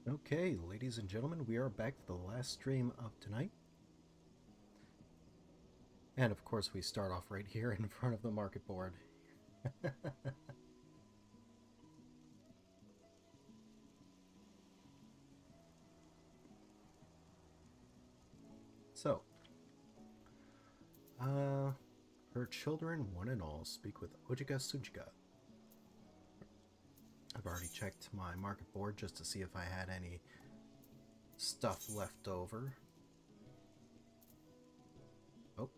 Okay, ladies and gentlemen, we are back to the last stream of tonight. And of course, we start off right here in front of the market board. So, her children, one and all, speak with Ojiga Sujiga. I've already checked my market board just to see if I had any stuff left over. Oh,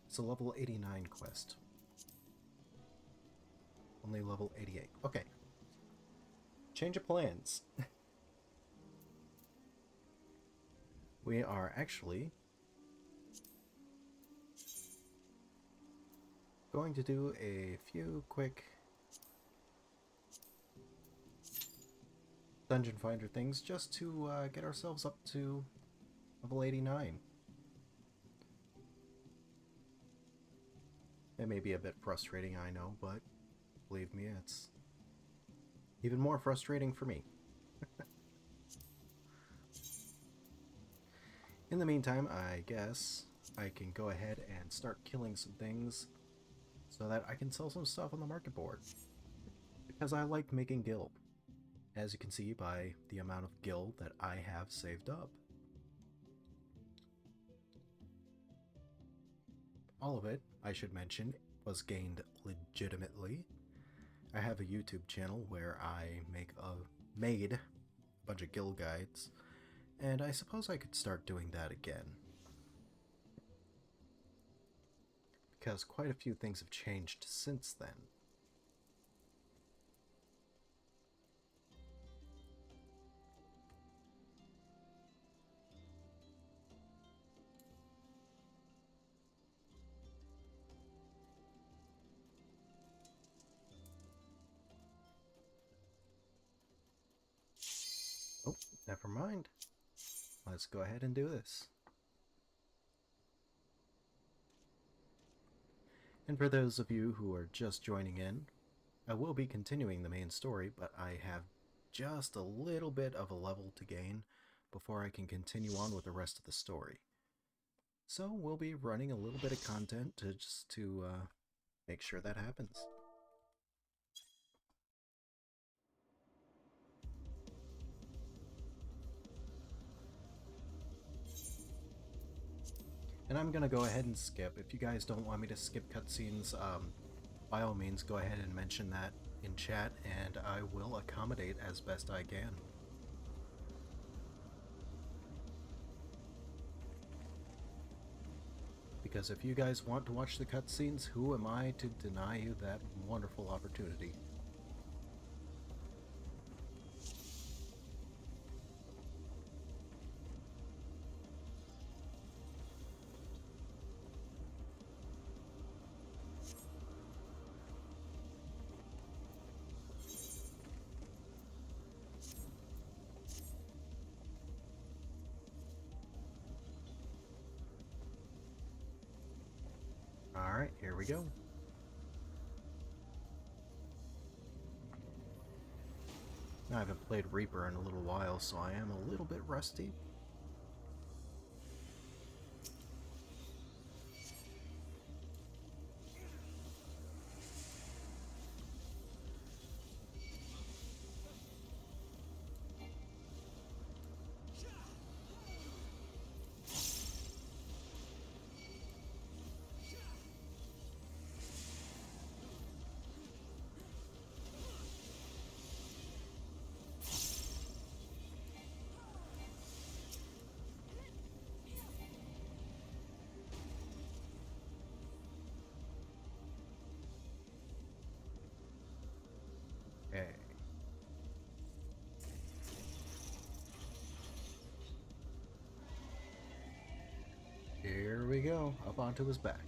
it's a level 89 quest. Only level 88. Okay. Change of plans. We are actually going to do a few quick dungeon finder things just to get ourselves up to level 89. It may be a bit frustrating, I know, but believe me, it's even more frustrating for me. In the meantime, I guess I can go ahead and start killing some things so that I can sell some stuff on the market board. Because I like making gil, as you can see by the amount of gil that I have saved up. All of it, I should mention, was gained legitimately. I have a YouTube channel where I made a bunch of gil guides, and I suppose I could start doing that again. Because quite a few things have changed since then. Oh, never mind. Let's go ahead and do this. And for those of you who are just joining in, I will be continuing the main story, but I have just a little bit of a level to gain before I can continue on with the rest of the story. So we'll be running a little bit of content to make sure that happens. And I'm going to go ahead and skip. If you guys don't want me to skip cutscenes, by all means go ahead and mention that in chat, and I will accommodate as best I can. Because if you guys want to watch the cutscenes, who am I to deny you that wonderful opportunity? Alright, here we go. I haven't played Reaper in a little while, so I am a little bit rusty. Okay. Here we go, up onto his back.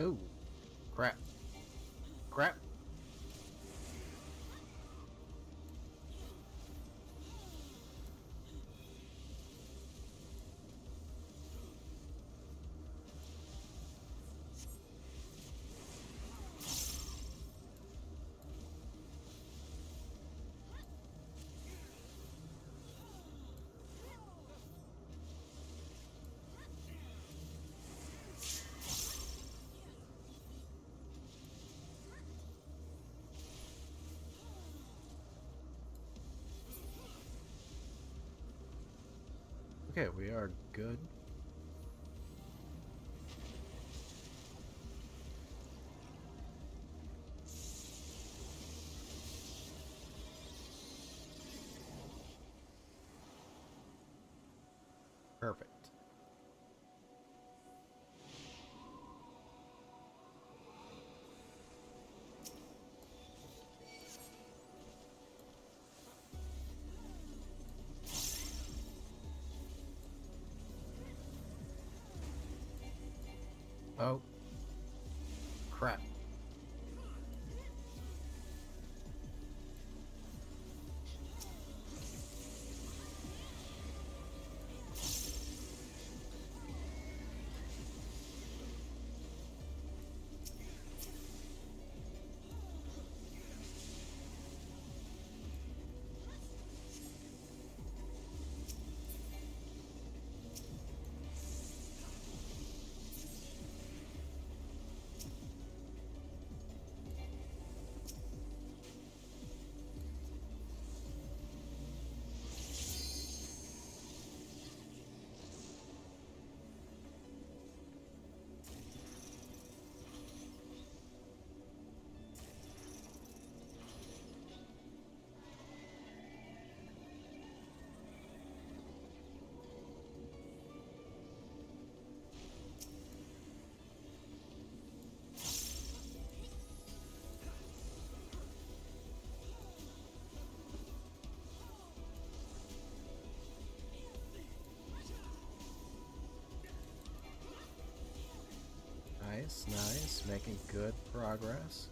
Oh, crap. Crap. Okay, we are good. Perfect. Oh, crap. Nice, nice. Making good progress.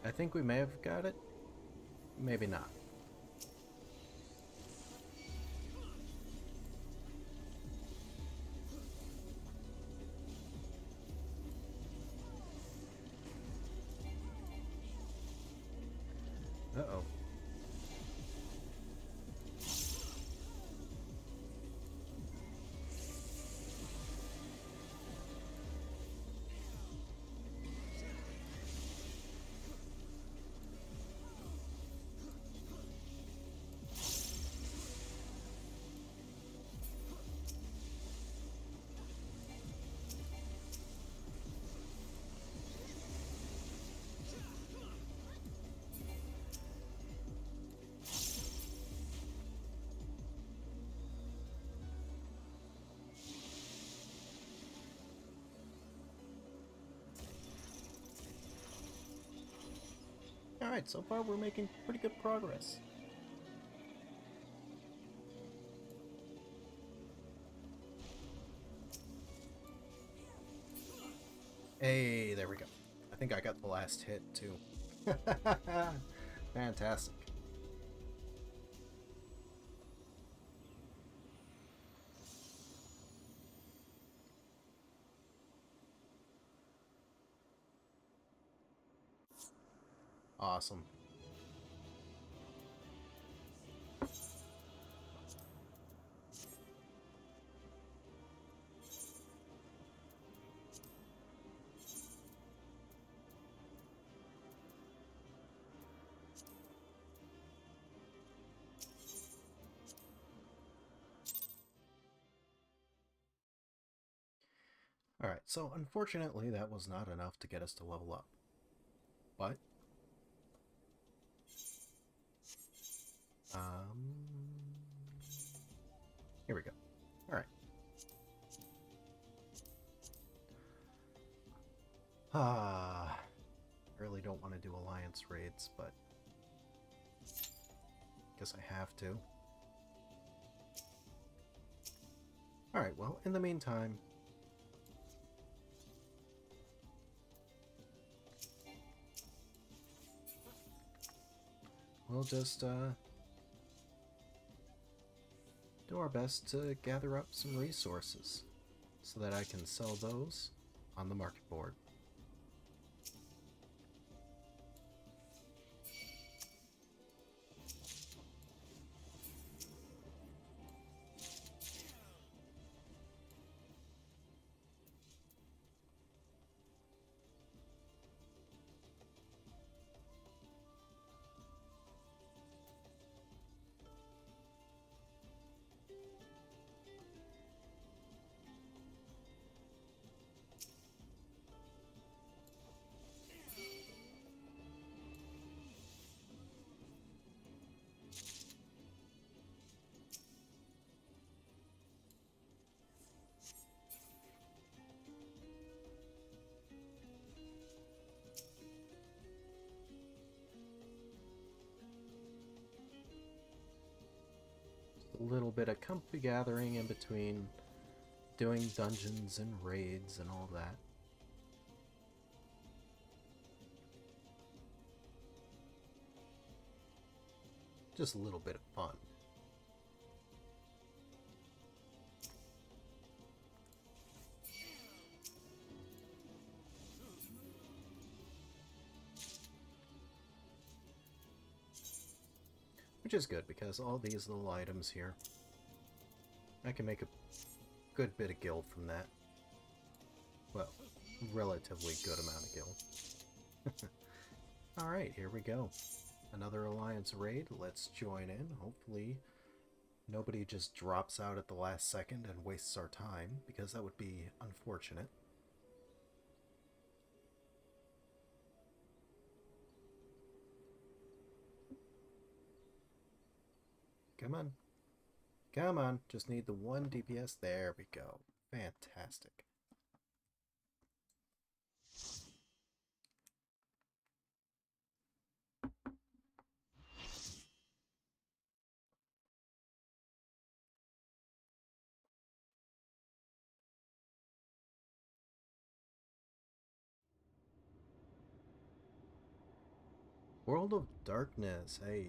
I think we may have got it. Maybe not. Uh-oh. Alright, so far we're making pretty good progress. Hey, there we go. I think I got the last hit, too. Fantastic. Awesome. Alright, so unfortunately that was not enough to get us to level up. But, here we go. Alright. Ah, I really don't want to do alliance raids, but guess I have to. Alright, well, in the meantime, we'll just do our best to gather up some resources so that I can sell those on the market board. A little bit of comfy gathering in between doing dungeons and raids and all that. Just a little bit of fun. Which is good, because all these little items here, I can make a good bit of gil from that. Well, relatively good amount of gil. Alright, here we go. Another Alliance raid. Let's join in. Hopefully nobody just drops out at the last second and wastes our time, because that would be unfortunate. Come on. Come on. Just need the 1 DPS. There we go. Fantastic. World of Darkness. Hey.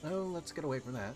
Oh, let's get away from that.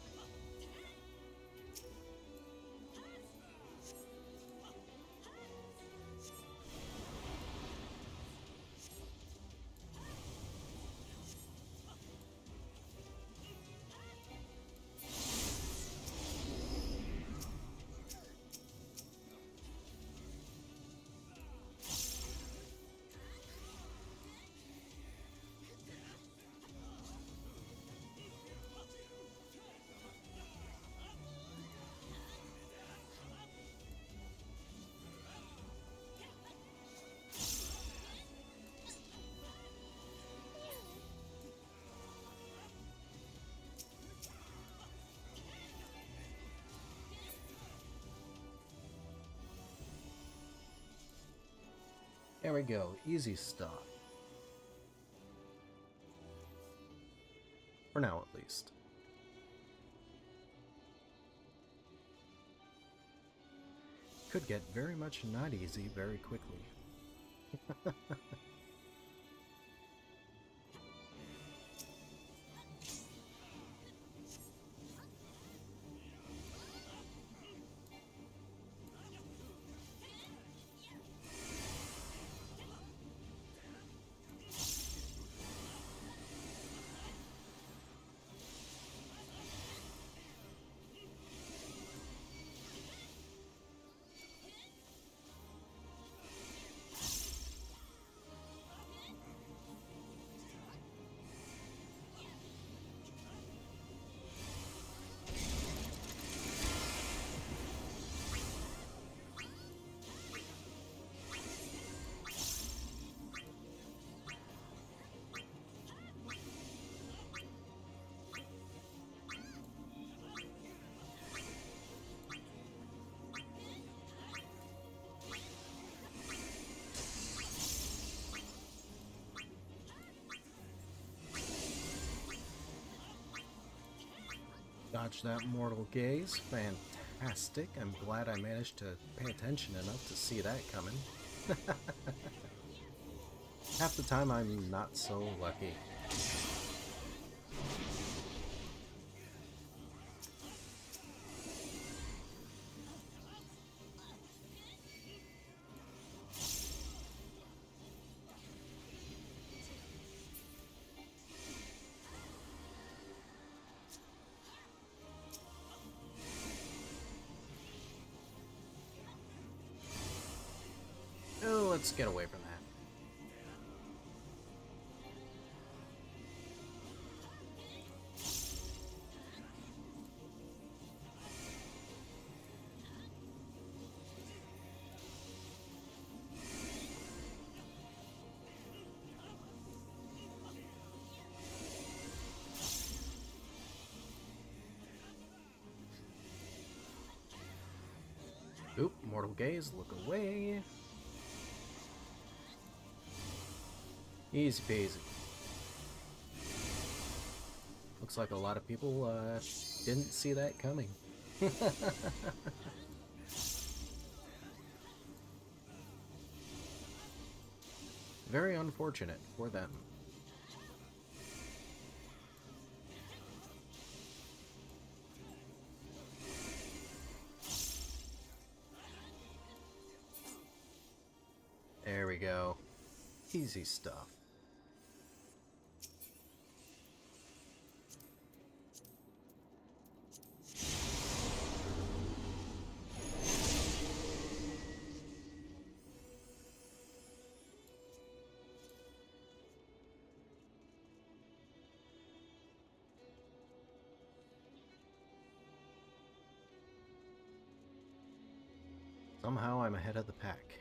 There we go. Easy stuff. For now, at least. Could get very much not easy very quickly. Dodge that mortal gaze. Fantastic. I'm glad I managed to pay attention enough to see that coming. Half the time I'm not so lucky. Oh, let's get away from that. Oop, mortal gaze, look away. Easy peasy. Looks like a lot of people didn't see that coming. Very unfortunate for them. There we go. Easy stuff. Somehow I'm ahead of the pack.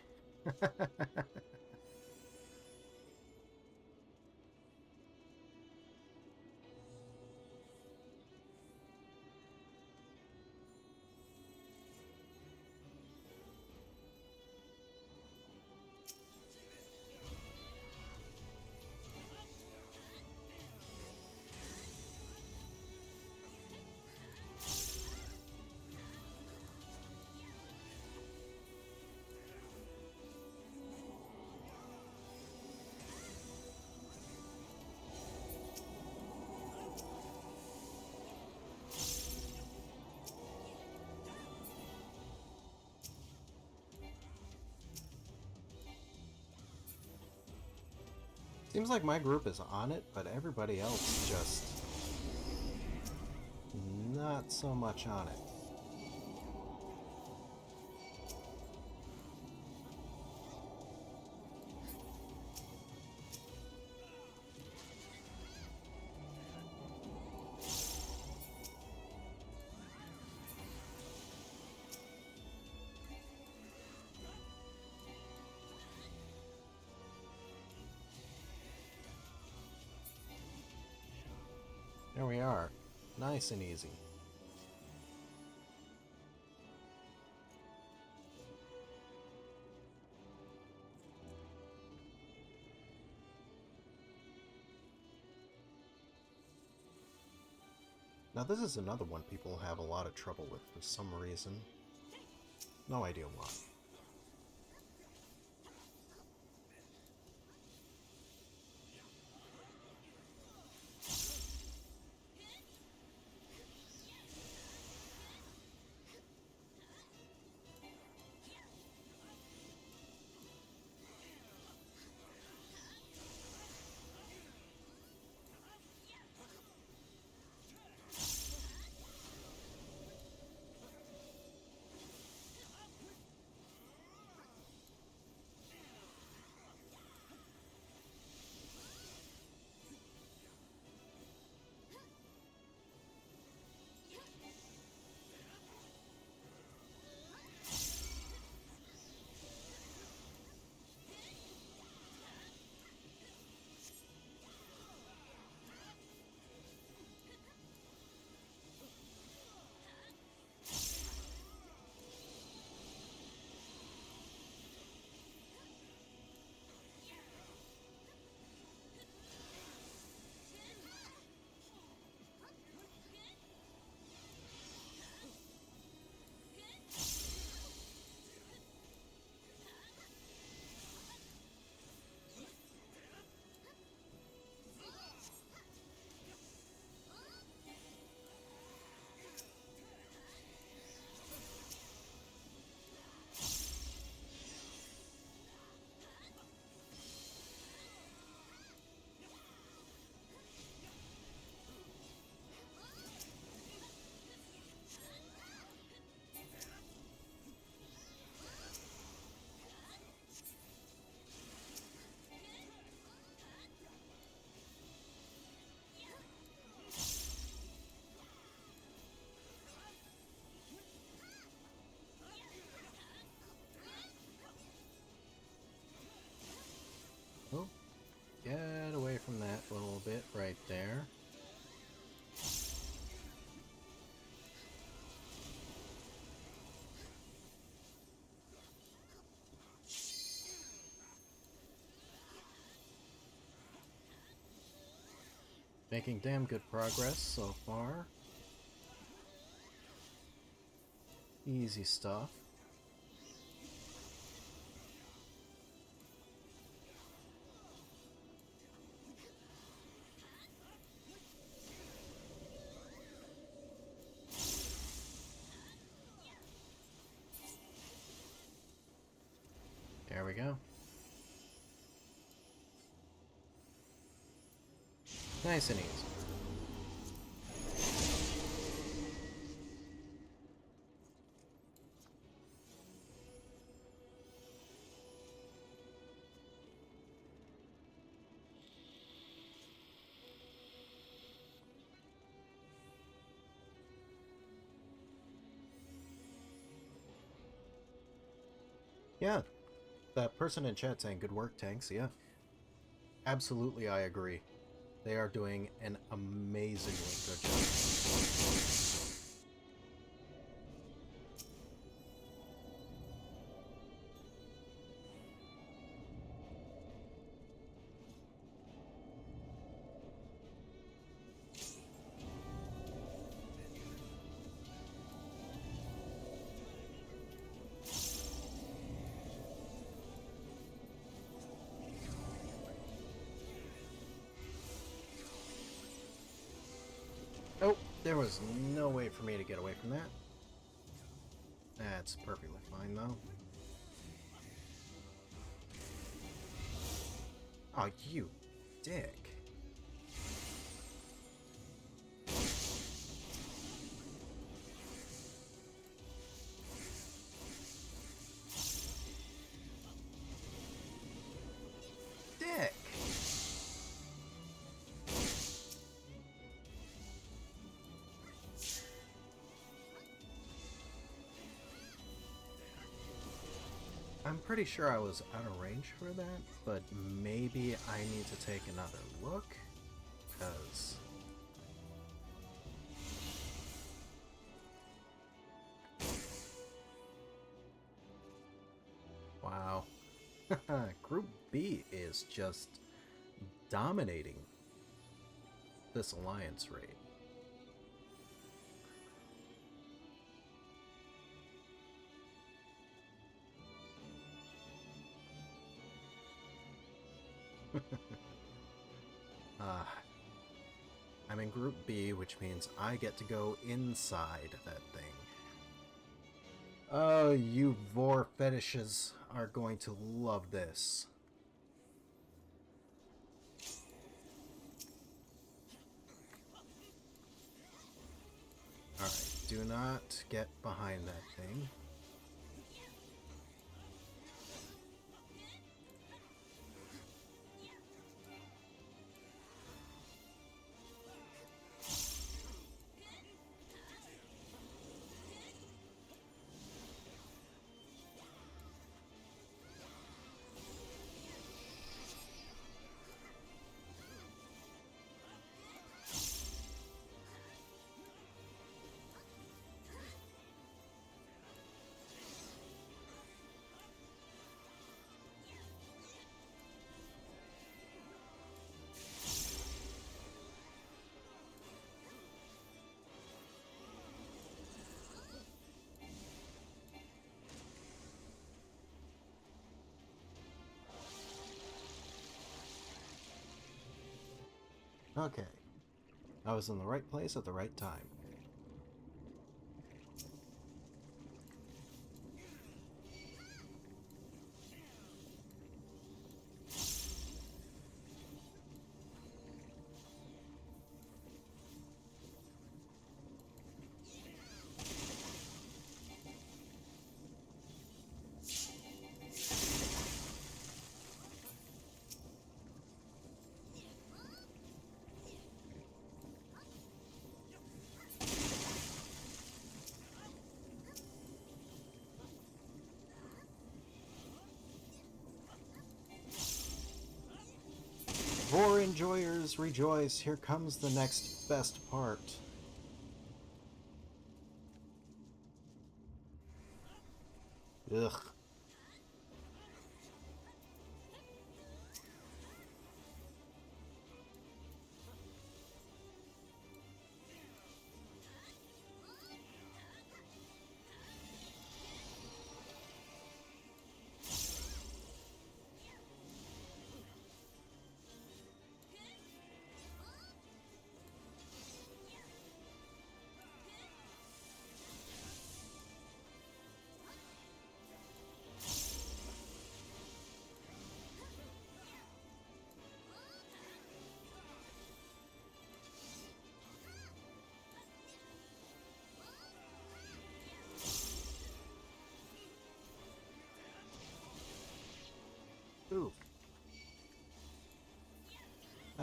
Seems like my group is on it, but everybody else just not so much on it. There we are. Nice and easy. Now this is another one people have a lot of trouble with for some reason. No idea why. Making damn good progress so far. Easy stuff. There we go. Nice and easy. Yeah, that person in chat saying good work, tanks. Yeah, absolutely, I agree. They are doing an amazingly good job. Oh, there was no way for me to get away from that. That's perfectly fine, though. Oh, you dick. Dick! I'm pretty sure I was out of range for that, but maybe I need to take another look, because... Wow. Group B is just dominating this alliance raid. uh, I'm in Group B, which means I get to go inside that thing. Oh, you vor fetishes are going to love this. Alright, do not get behind that thing. Okay. I was in the right place at the right time. For enjoyers, rejoice, here comes the next best part. Ugh.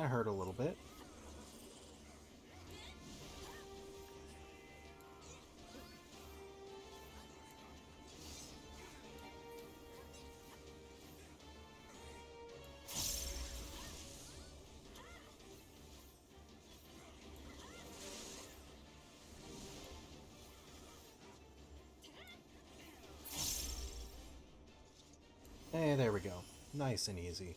That hurt a little bit. Hey, there we go. Nice and easy.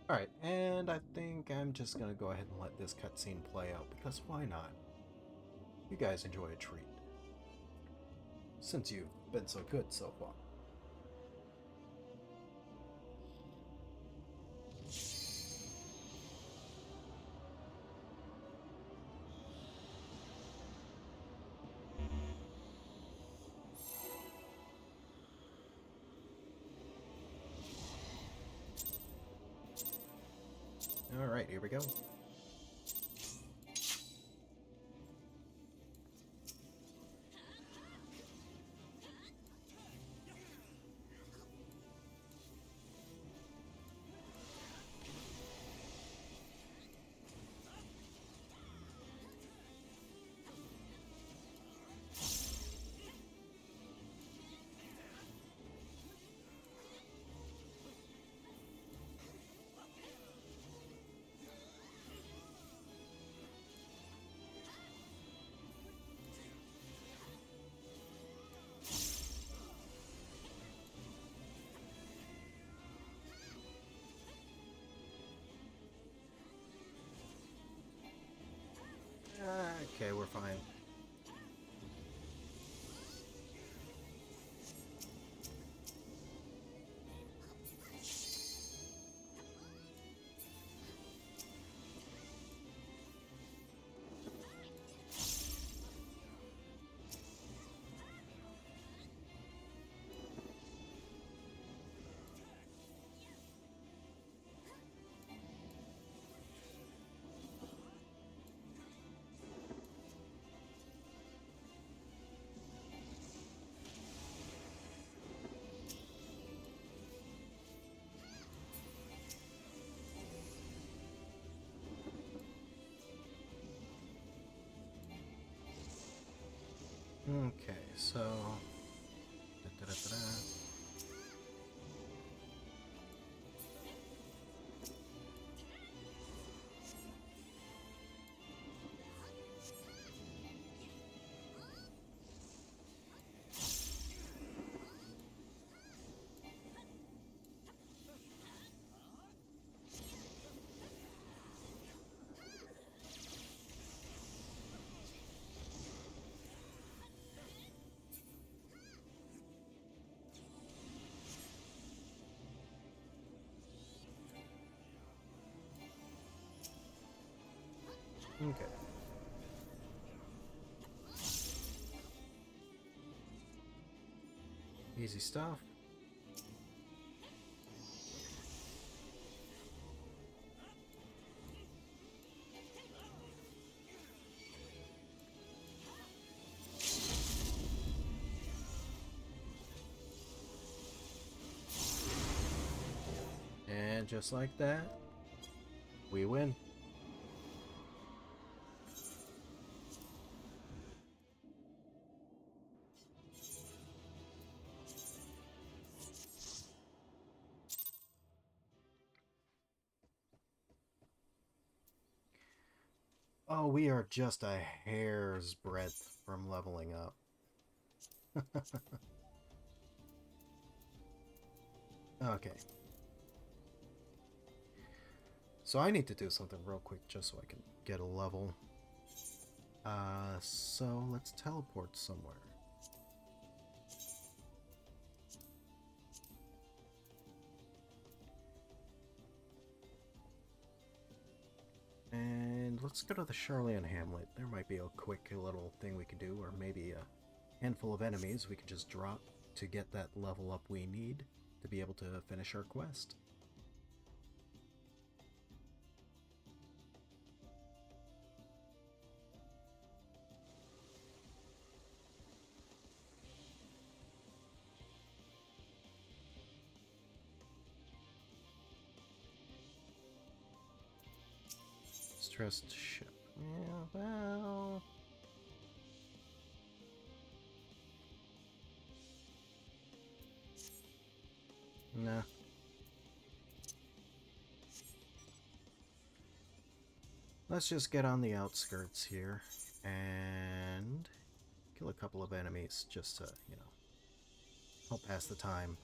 Alright, and I think I'm just gonna go ahead and let this cutscene play out, because why not? You guys enjoy a treat. Since you've been so good so far. Alright, here we go. Okay, we're fine. Okay, so... Okay. Easy stuff. And just like that, we win. Oh, we are just a hair's breadth from leveling up. Okay. So I need to do something real quick just so I can get a level. So let's teleport somewhere. And let's go to the Charlian Hamlet. There might be a quick little thing we could do, or maybe a handful of enemies we could just drop. to get that level up we need to be able to finish our quest. Stressed ship. Yeah, well... Nah. Let's just get on the outskirts here and kill a couple of enemies just to, you know, help pass the time.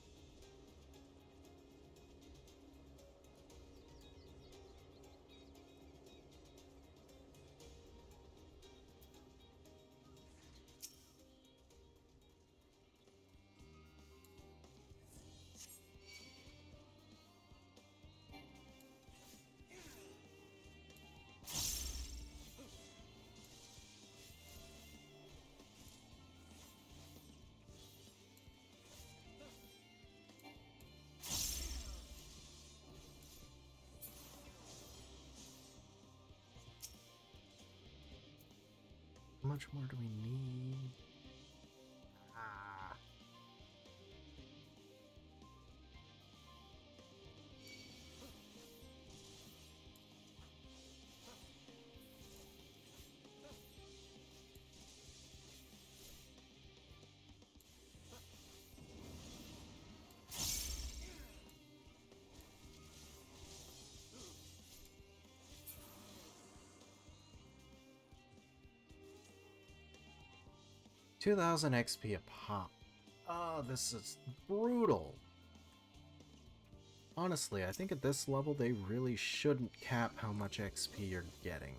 'How much more do we need? Ah. 2,000 XP a pop. Oh, this is brutal. Honestly, I think at this level they really shouldn't cap how much XP you're getting.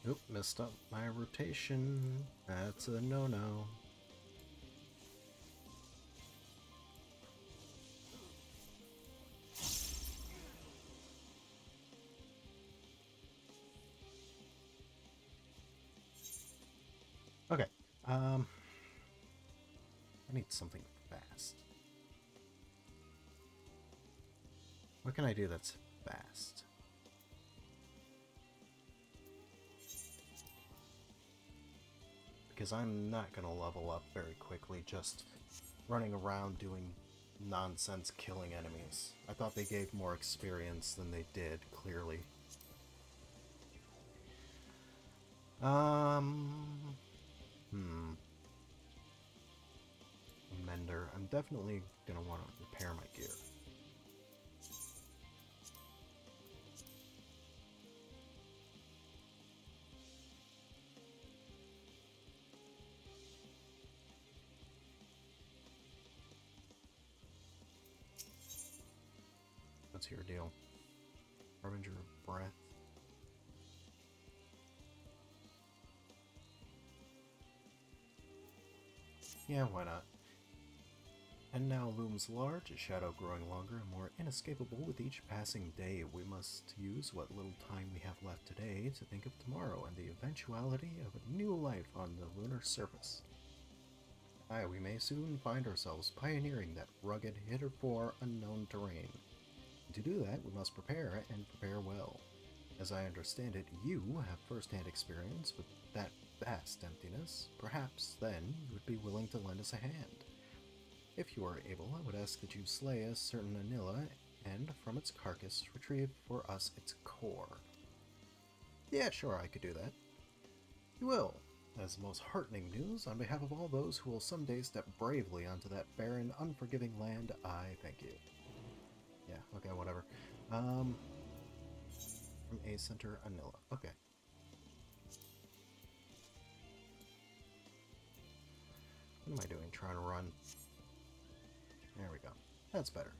Oop, messed up my rotation. That's a no-no. Okay, I need something fast. What can I do that's fast? Because I'm not going to level up very quickly just running around doing nonsense killing enemies. I thought they gave more experience than they did, clearly. Mender. I'm definitely going to want to repair my gear. What's your deal? Harbinger of Breath. Yeah, why not? And now looms large, a shadow growing longer and more inescapable with each passing day. We must use what little time we have left today to think of tomorrow and the eventuality of a new life on the lunar surface. Aye, we may soon find ourselves pioneering that rugged, heretofore unknown terrain. To do that, we must prepare, and prepare well. As I understand it, you have first-hand experience with that vast emptiness. Perhaps, then, you would be willing to lend us a hand. If you are able, I would ask that you slay a certain Anila and from its carcass retrieve for us its core. Yeah, sure, I could do that. You will. As the most heartening news, on behalf of all those who will someday step bravely onto that barren, unforgiving land, I thank you. Yeah, okay, whatever. From A Center, Anilla. Okay. What am I doing? Trying to run. There we go. That's better.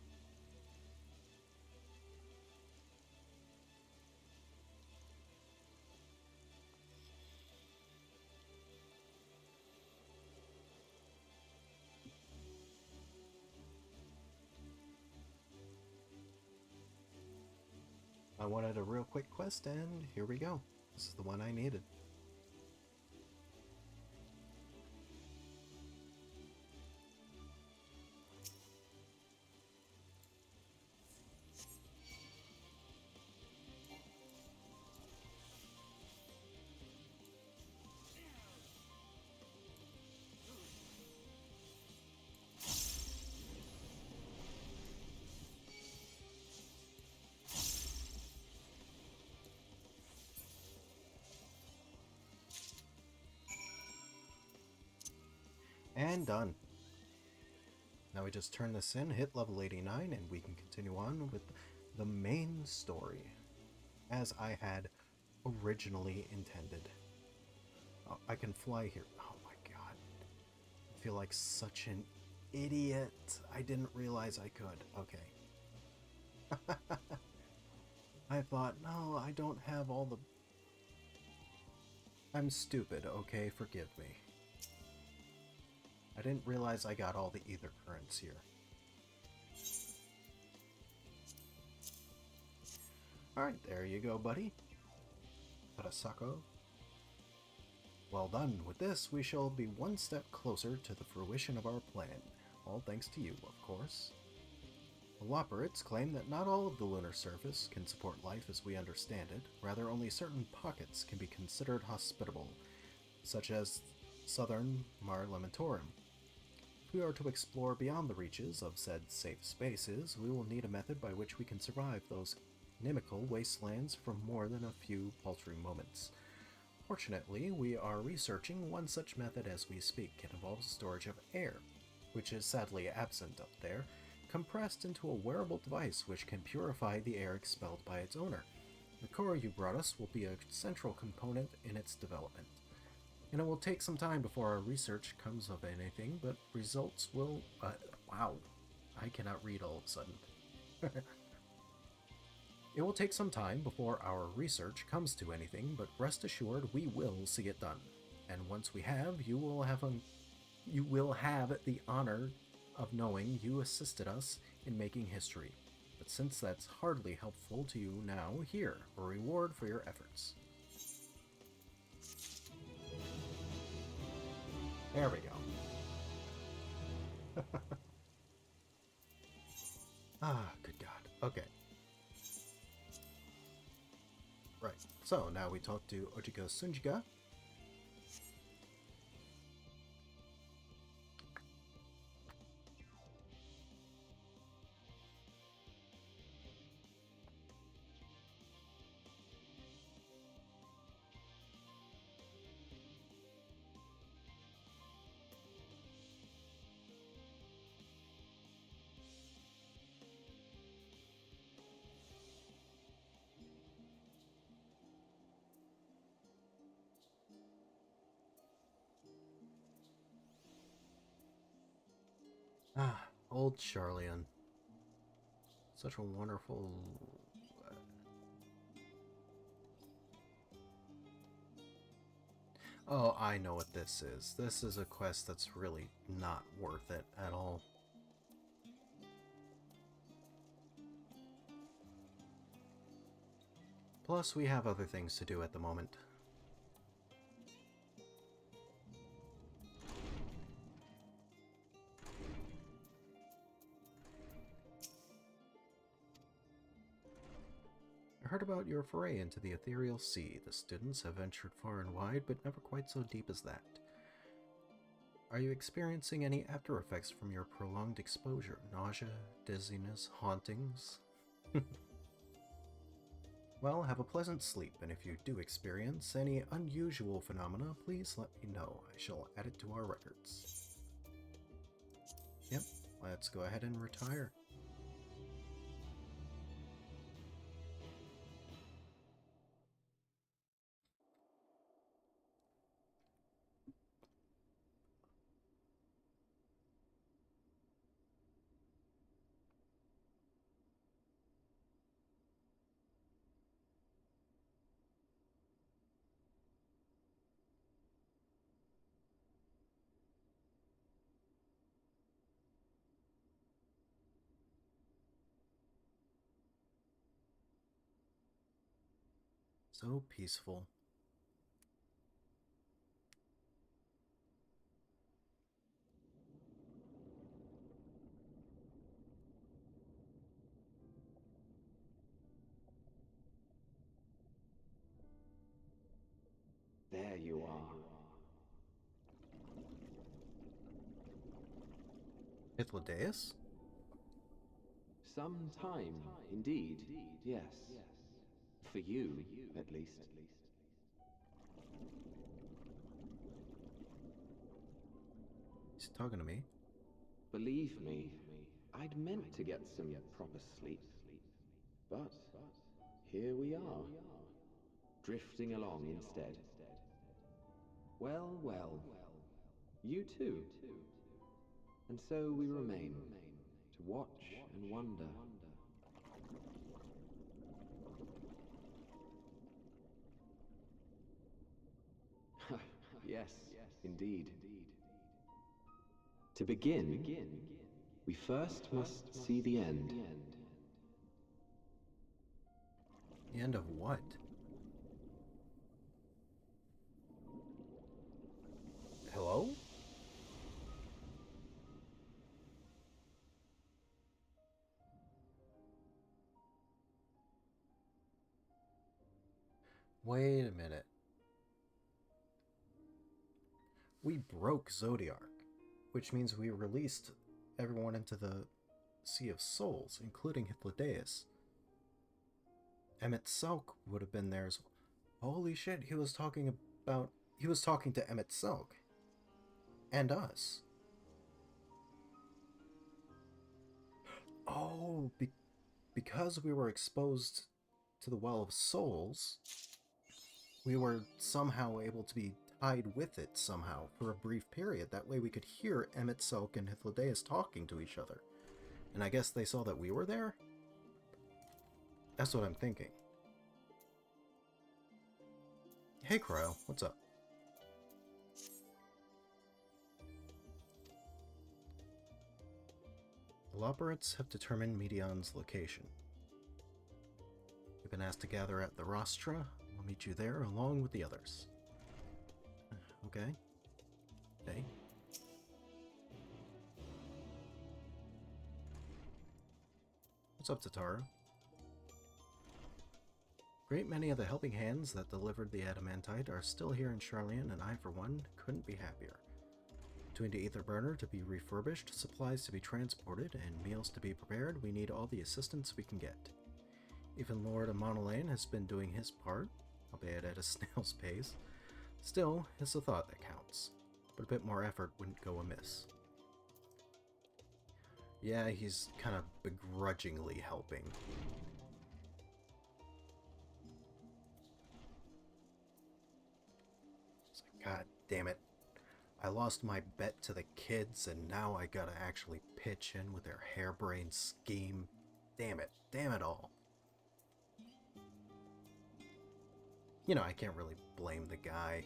I wanted a real quick quest, and here we go. This is the one I needed. And done. Now we just turn this in, hit level 89, and we can continue on with the main story, as I had originally intended. Oh, I can fly here. Oh my god. I feel like such an idiot. I didn't realize I could. Okay. I thought, no, I don't have all the... I'm stupid, okay? Forgive me. I didn't realize I got all the ether currents here. Alright, there you go, buddy. Tarasako. Well done. With this, we shall be one step closer to the fruition of our plan. All thanks to you, of course. The Loperites claim that not all of the lunar surface can support life as we understand it. Rather, only certain pockets can be considered hospitable, such as southern Mare Lamentorum. If we are to explore beyond the reaches of said safe spaces, we will need a method by which we can survive those inimical wastelands for more than a few paltry moments. Fortunately, we are researching one such method as we speak. It involves storage of air, which is sadly absent up there, compressed into a wearable device which can purify the air expelled by its owner. The core you brought us will be a central component in its development. And it will take some time before our research comes of anything, but results will... wow. I cannot read all of a sudden. It will take some time before our research comes to anything, but rest assured we will see it done. And once we have, you will have the honor of knowing you assisted us in making history. But since that's hardly helpful to you now, here, a reward for your efforts. There we go. Ah, good God. Okay. Right. So now we talk to Ojika Sunjiga. Ah, old Charlian. Such a wonderful... Oh, I know what this is. This is a quest that's really not worth it at all. Plus, we have other things to do at the moment. I heard about your foray into the ethereal sea. The students have ventured far and wide, but never quite so deep as that. Are you experiencing any after effects from your prolonged exposure? Nausea, dizziness, hauntings? Well, have a pleasant sleep, and if you do experience any unusual phenomena, please let me know. I shall add it to our records. Yep, let's go ahead and retire. So peaceful. There you are. Hythlodaeus? Some time, indeed. Yes. For you, at least. He's talking to me. Believe me, I'd meant to get some proper sleep. But here we are, drifting along instead. Well, well, you too. And so we remain, to watch and wonder. Yes, indeed. To begin, we first must see the end. The end of what? Hello? Wait a minute. We broke Zodiark, which means we released everyone into the Sea of Souls, including Hythlodaeus. Emmett Selk would have been there as well. Holy shit, he was talking to Emmett Selk. And us. Oh, because we were exposed to the Well of Souls, we were somehow able to be tied with it somehow for a brief period. That way we could hear Emmett Selk and Hythlodaeus talking to each other. And I guess they saw that we were there? That's what I'm thinking. Hey, Cryo, what's up? The Loperates have determined Medion's location. We've been asked to gather at the Rostra. We'll meet you there along with the others. Okay. Okay. What's up, Tatara? Great many of the helping hands that delivered the adamantite are still here in Charlian, and I, for one, couldn't be happier. Between the ether burner to be refurbished, supplies to be transported, and meals to be prepared, we need all the assistance we can get. Even Lord Amonelane has been doing his part, albeit at a snail's pace. Still, it's the thought that counts, but a bit more effort wouldn't go amiss. Yeah, he's kind of begrudgingly helping. It's like, God damn it. I lost my bet to the kids, and now I gotta actually pitch in with their harebrained scheme. Damn it all. You know, I can't really blame the guy.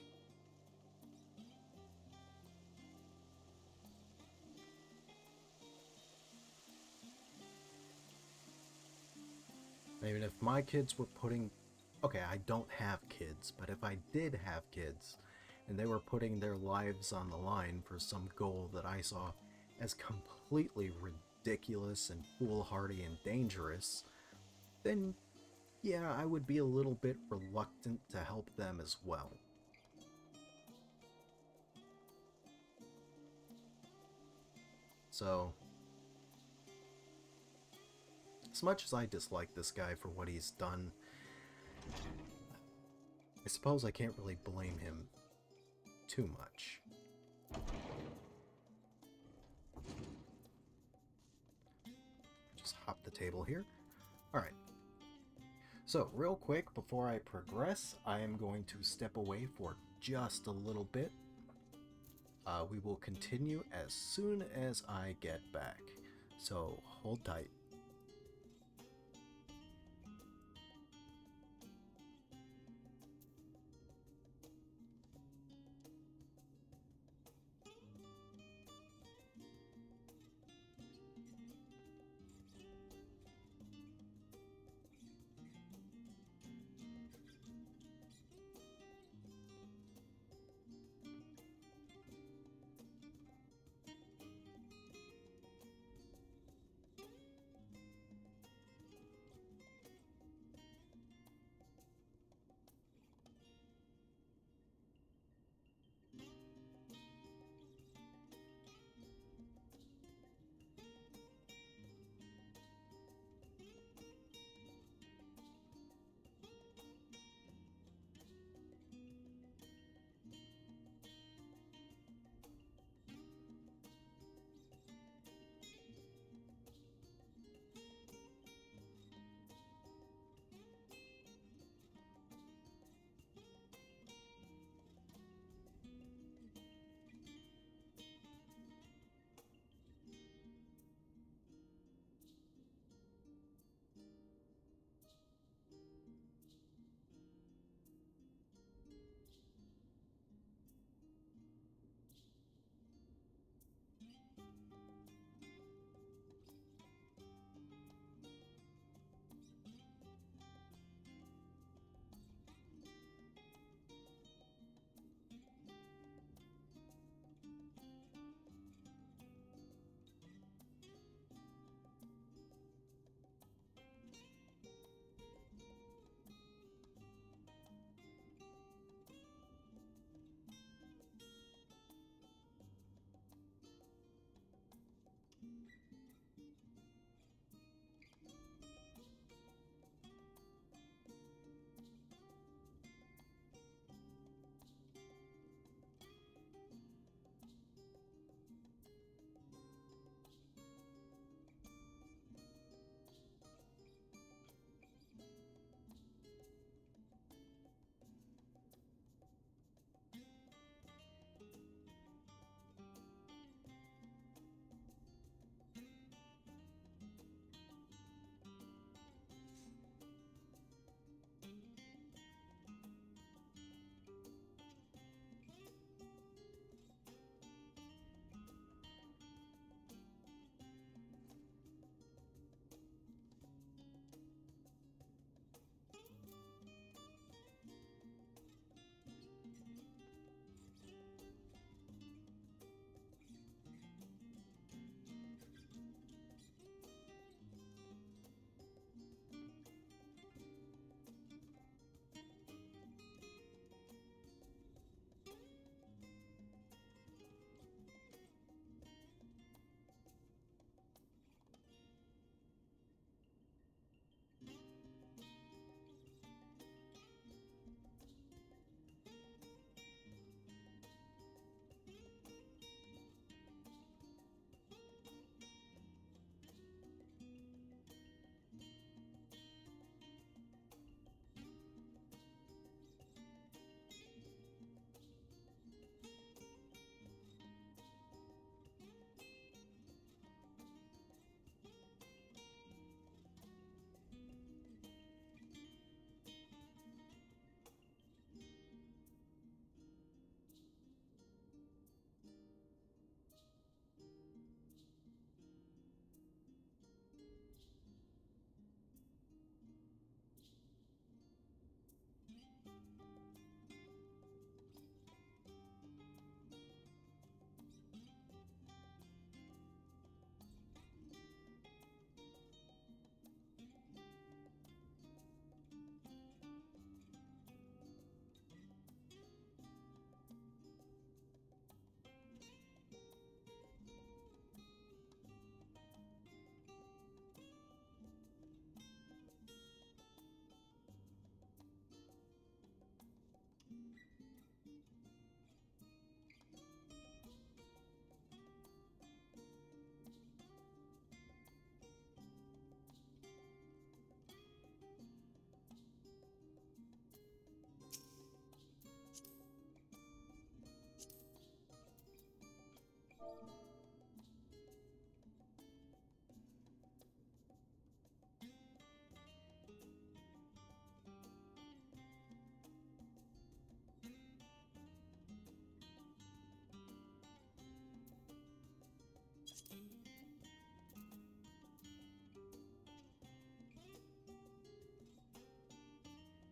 I mean, if my kids were putting... Okay, I don't have kids, but if I did have kids, and they were putting their lives on the line for some goal that I saw as completely ridiculous and foolhardy and dangerous, then yeah, I would be a little bit reluctant to help them as well. As much as I dislike this guy for what he's done, I suppose I can't really blame him too much. Just hop the table here. Alright. So, real quick, before I progress, I am going to step away for just a little bit. We will continue as soon as I get back. So, hold tight.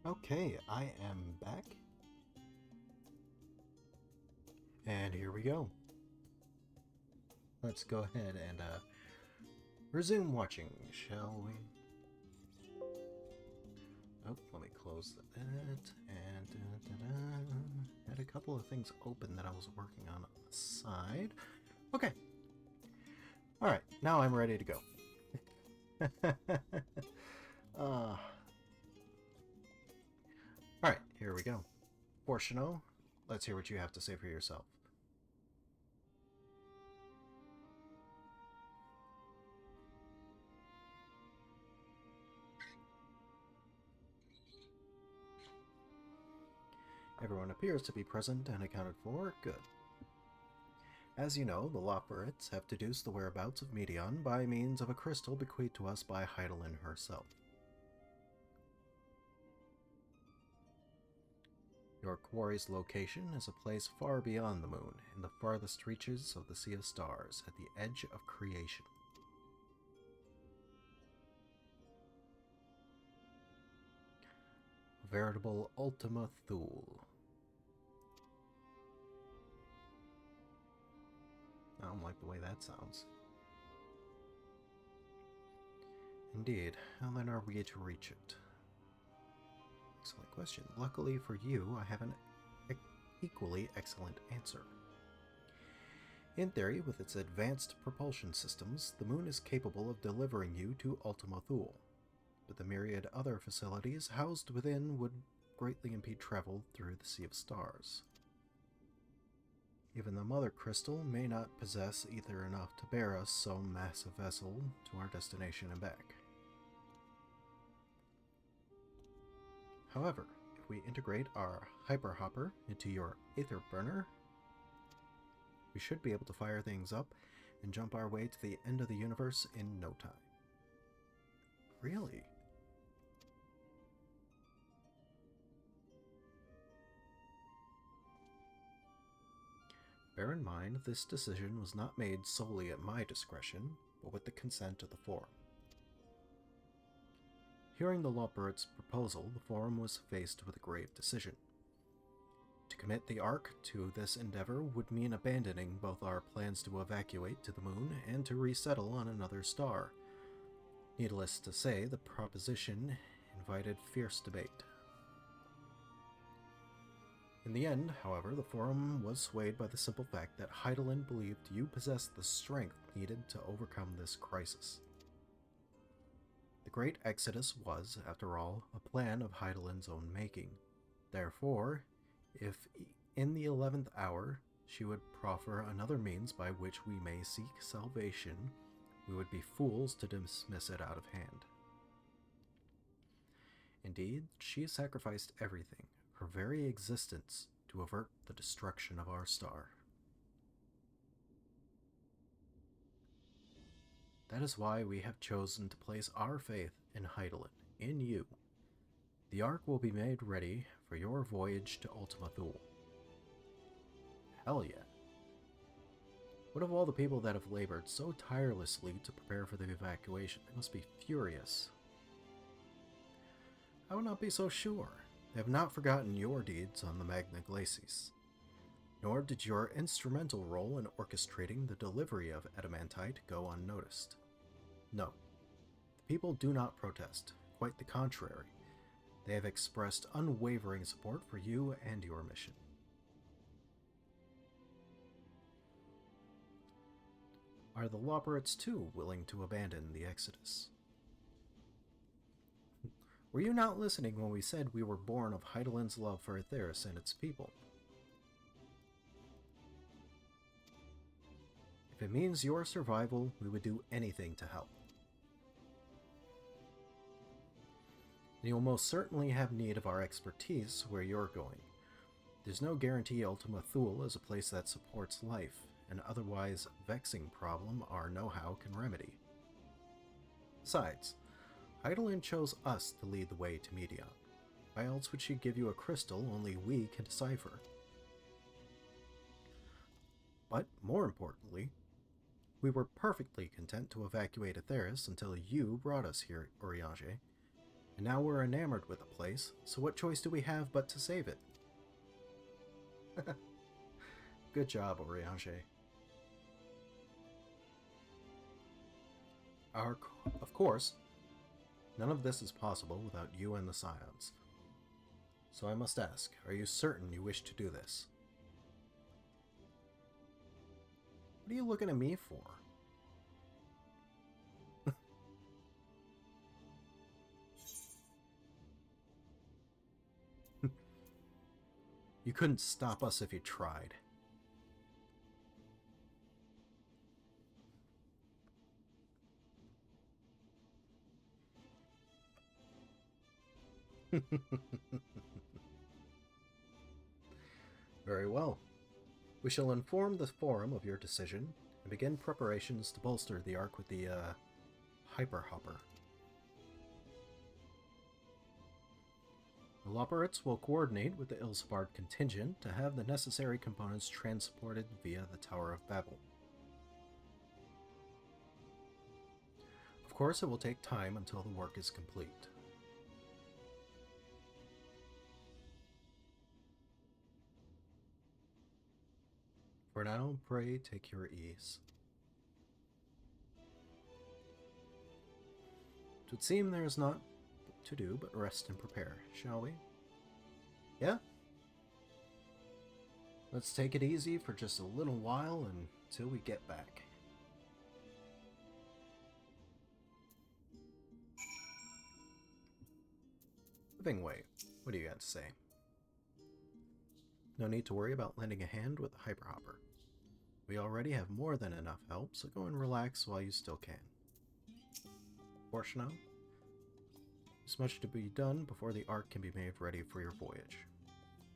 Okay, I am back. And here we go. Let's go ahead and resume watching, shall we? Oh, let me close that. And had a couple of things open that I was working on the side. Okay. All right, now I'm ready to go. All right, here we go. Portiono, let's hear what you have to say for yourself. Everyone appears to be present and accounted for. Good. As you know, the Loperites have deduced the whereabouts of Medion by means of a crystal bequeathed to us by Heidelin herself. Your quarry's location is a place far beyond the moon, in the farthest reaches of the Sea of Stars, at the edge of creation. A veritable Ultima Thule. I don't like the way that sounds. Indeed. How then are we to reach it? Excellent question. Luckily for you, I have an equally excellent answer. In theory, with its advanced propulsion systems, the moon is capable of delivering you to Ultima Thule, but the myriad other facilities housed within would greatly impede travel through the Sea of Stars. Even the Mother Crystal may not possess ether enough to bear us so massive vessel to our destination and back. However, if we integrate our hyperhopper into your aether burner, we should be able to fire things up and jump our way to the end of the universe in no time. Really? Bear in mind, this decision was not made solely at my discretion, but with the consent of the Forum. Hearing the Loperites' proposal, the Forum was faced with a grave decision. To commit the Ark to this endeavor would mean abandoning both our plans to evacuate to the moon and to resettle on another star. Needless to say, the proposition invited fierce debate. In the end, however, the Forum was swayed by the simple fact that Heidelin believed you possessed the strength needed to overcome this crisis. The Great Exodus was, after all, a plan of Heidelin's own making. Therefore, if in the 11th hour she would proffer another means by which we may seek salvation, we would be fools to dismiss it out of hand. Indeed, she sacrificed everything, her very existence, to avert the destruction of our star. That is why we have chosen to place our faith in Heidelin, in you. The Ark will be made ready for your voyage to Ultima Thule. Hell yeah. What of all the people that have labored so tirelessly to prepare for the evacuation? They must be furious. I would not be so sure. They have not forgotten your deeds on the Magna Glacis. Nor did your instrumental role in orchestrating the delivery of adamantite go unnoticed. No, the people do not protest. Quite the contrary. They have expressed unwavering support for you and your mission. Are the Loperites too willing to abandon the Exodus? Were you not listening when we said we were born of Heidelin's love for Aetheris and its people? If it means your survival, we would do anything to help. And you'll most certainly have need of our expertise where you're going. There's no guarantee Ultima Thule is a place that supports life, an otherwise vexing problem our know-how can remedy. Besides, Heidelin chose us to lead the way to Medion. Why else would she give you a crystal only we can decipher? But, more importantly, we were perfectly content to evacuate Atheris until you brought us here, Urianger. And now we're enamored with the place, so what choice do we have but to save it? Good job, Urianger. Of course, none of this is possible without you and the Scions. So I must ask, are you certain you wish to do this? What are you looking at me for? You couldn't stop us if you tried. Very well. We shall inform the Forum of your decision and begin preparations to bolster the Ark with the, Hyper Hopper. The Loperates will coordinate with the Ilsbard contingent to have the necessary components transported via the Tower of Babel. Of course, it will take time until the work is complete. For now, pray take your ease. It would seem there is not to do but rest and prepare, shall we? Yeah? Let's take it easy for just a little while until we get back. Living Way, what do you got to say? No need to worry about lending a hand with the Hyperhopper. We already have more than enough help, so go and relax while you still can. Fortuno, there's much to be done before the Ark can be made ready for your voyage.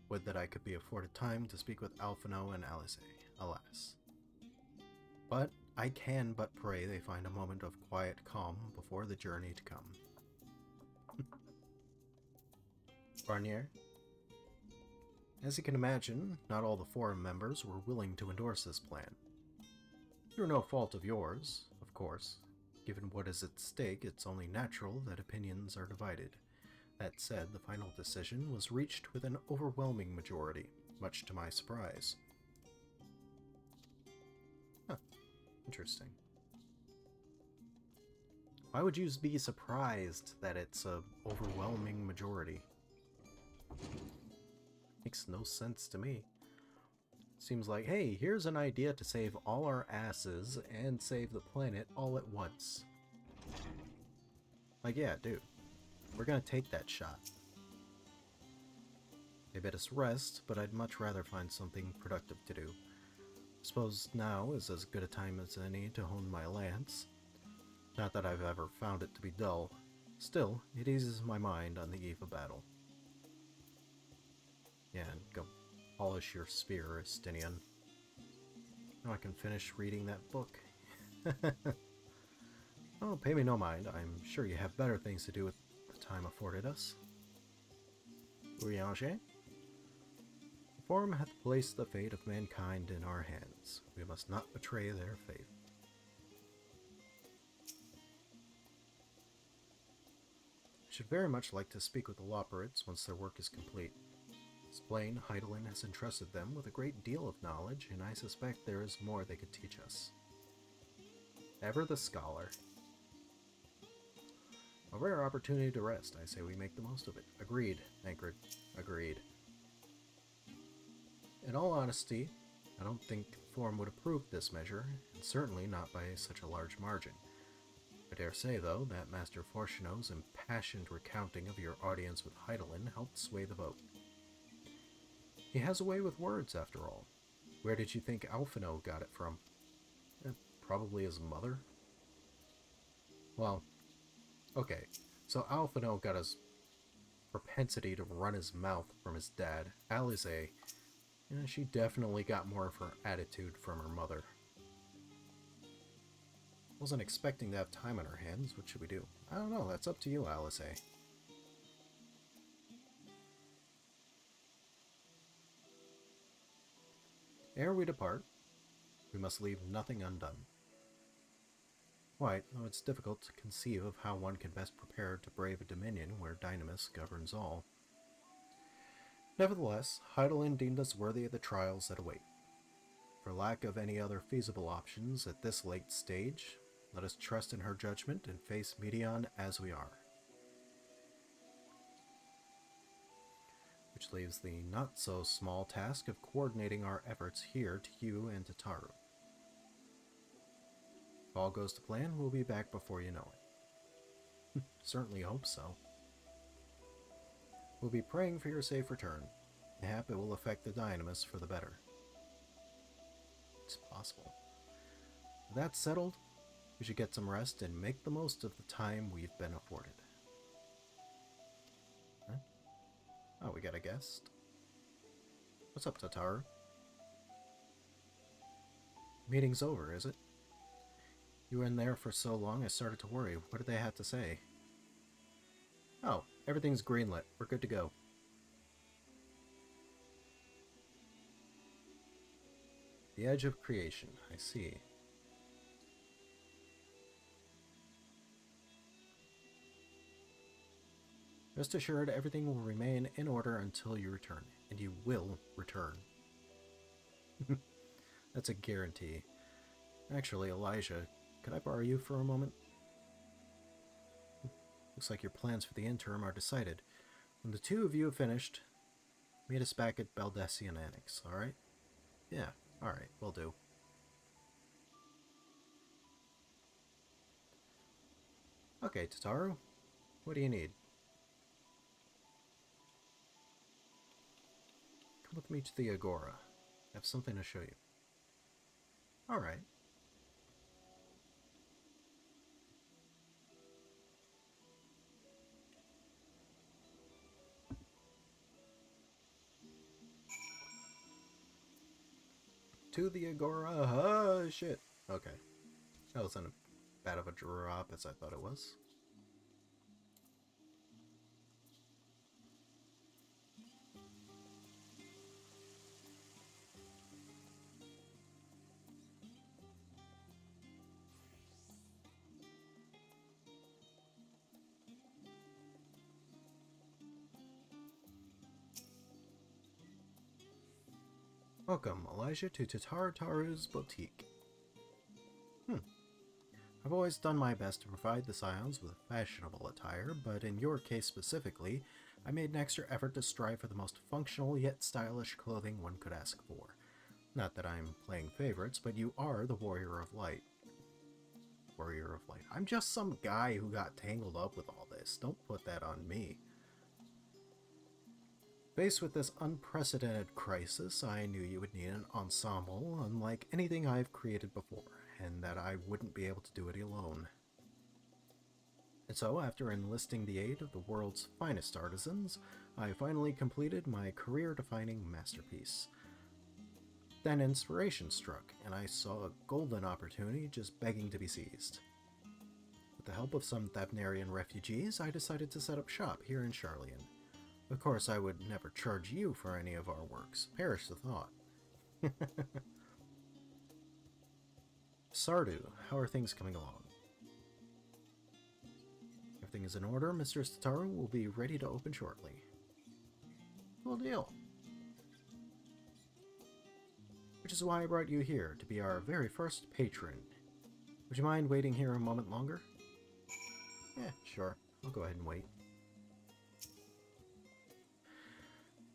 Would that I could be afforded time to speak with Alphino and Alice, alas. But I can but pray they find a moment of quiet calm before the journey to come. Barnier? As you can imagine, not all the Forum members were willing to endorse this plan. Through no fault of yours, of course. Given what is at stake, it's only natural that opinions are divided. That said, the final decision was reached with an overwhelming majority, much to my surprise. Huh. Interesting. Why would you be surprised that it's an overwhelming majority? Makes no sense to me. Seems like, hey, here's an idea to save all our asses and save the planet all at once. Like, yeah, dude. We're gonna take that shot. They bid us rest, but I'd much rather find something productive to do. Suppose now is as good a time as any to hone my lance. Not that I've ever found it to be dull. Still, it eases my mind on the eve of battle. Yeah, and go polish your spear, Estinian. Now I can finish reading that book. Oh, pay me no mind. I'm sure you have better things to do with the time afforded us. Urianger? The Forum hath placed the fate of mankind in our hands. We must not betray their faith. I should very much like to speak with the Loperates once their work is complete. It's plain Heidelin has entrusted them with a great deal of knowledge, and I suspect there is more they could teach us. Ever the scholar. A rare opportunity to rest. I say we make the most of it. Agreed, Tancred. Agreed. In all honesty, I don't think the Forum would approve this measure, and certainly not by such a large margin. I dare say, though, that Master Fortuno's impassioned recounting of your audience with Heidelin helped sway the vote. He has a way with words, after all. Where did you think Alphino got it from? Probably his mother? Well, okay, so Alphino got his propensity to run his mouth from his dad. Alize, Yeah, she definitely got more of her attitude from her mother. Wasn't expecting to have time on her hands. What should we do? I don't know. That's up to you, Alice A. Ere we depart, we must leave nothing undone. Quite, though it's difficult to conceive of how one can best prepare to brave a dominion where Dynamis governs all. Nevertheless, Heidelin deemed us worthy of the trials that await. For lack of any other feasible options at this late stage, let us trust in her judgment and face Medion as we are. Which leaves the not-so-small task of coordinating our efforts here to you and to Taru. If all goes to plan, we'll be back before you know it. Certainly hope so. We'll be praying for your safe return. Mayhap it will affect the Dynamis for the better. It's possible. With that settled, we should get some rest and make the most of the time we've been afforded. Huh? Oh, we got a guest. What's up, Tataru? Meeting's over, is it? You were in there for so long I started to worry. What did they have to say? Oh, everything's greenlit. We're good to go. The edge of creation. I see. Rest assured, everything will remain in order until you return. And you will return. That's a guarantee. Actually, Elijah, could I borrow you for a moment? Looks like your plans for the interim are decided. When the two of you have finished, meet us back at Baldessian Annex, alright? Yeah, alright, will do. Okay, Tataru, what do you need? Come with me to the Agora. I have something to show you. Alright. To the Agora. Oh, shit. Okay. That wasn't as bad of a drop as I thought it was. Welcome, Elijah, to Taru's Boutique. I've always done my best to provide the Scions with fashionable attire, but in your case specifically, I made an extra effort to strive for the most functional yet stylish clothing one could ask for. Not that I'm playing favorites, but you are the Warrior of Light. Warrior of Light. I'm just some guy who got tangled up with all this. Don't put that on me. Faced with this unprecedented crisis, I knew you would need an ensemble unlike anything I've created before, and that I wouldn't be able to do it alone. And so, after enlisting the aid of the world's finest artisans, I finally completed my career-defining masterpiece. Then inspiration struck, and I saw a golden opportunity just begging to be seized. With the help of some Thabnarian refugees, I decided to set up shop here in Charlian. Of course, I would never charge you for any of our works. Perish the thought. Sardu, how are things coming along? Everything is in order. Mr. Tataru will be ready to open shortly. Cool deal. Which is why I brought you here, to be our very first patron. Would you mind waiting here a moment longer? Yeah, sure. I'll go ahead and wait.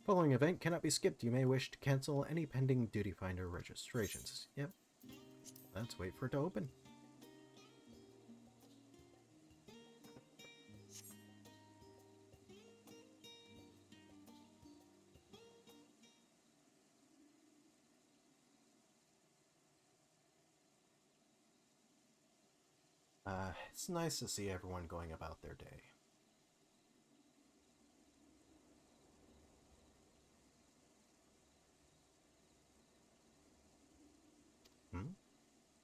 Following event cannot be skipped. You may wish to cancel any pending Duty Finder registrations. Yep. Let's wait for it to open. It's nice to see everyone going about their day.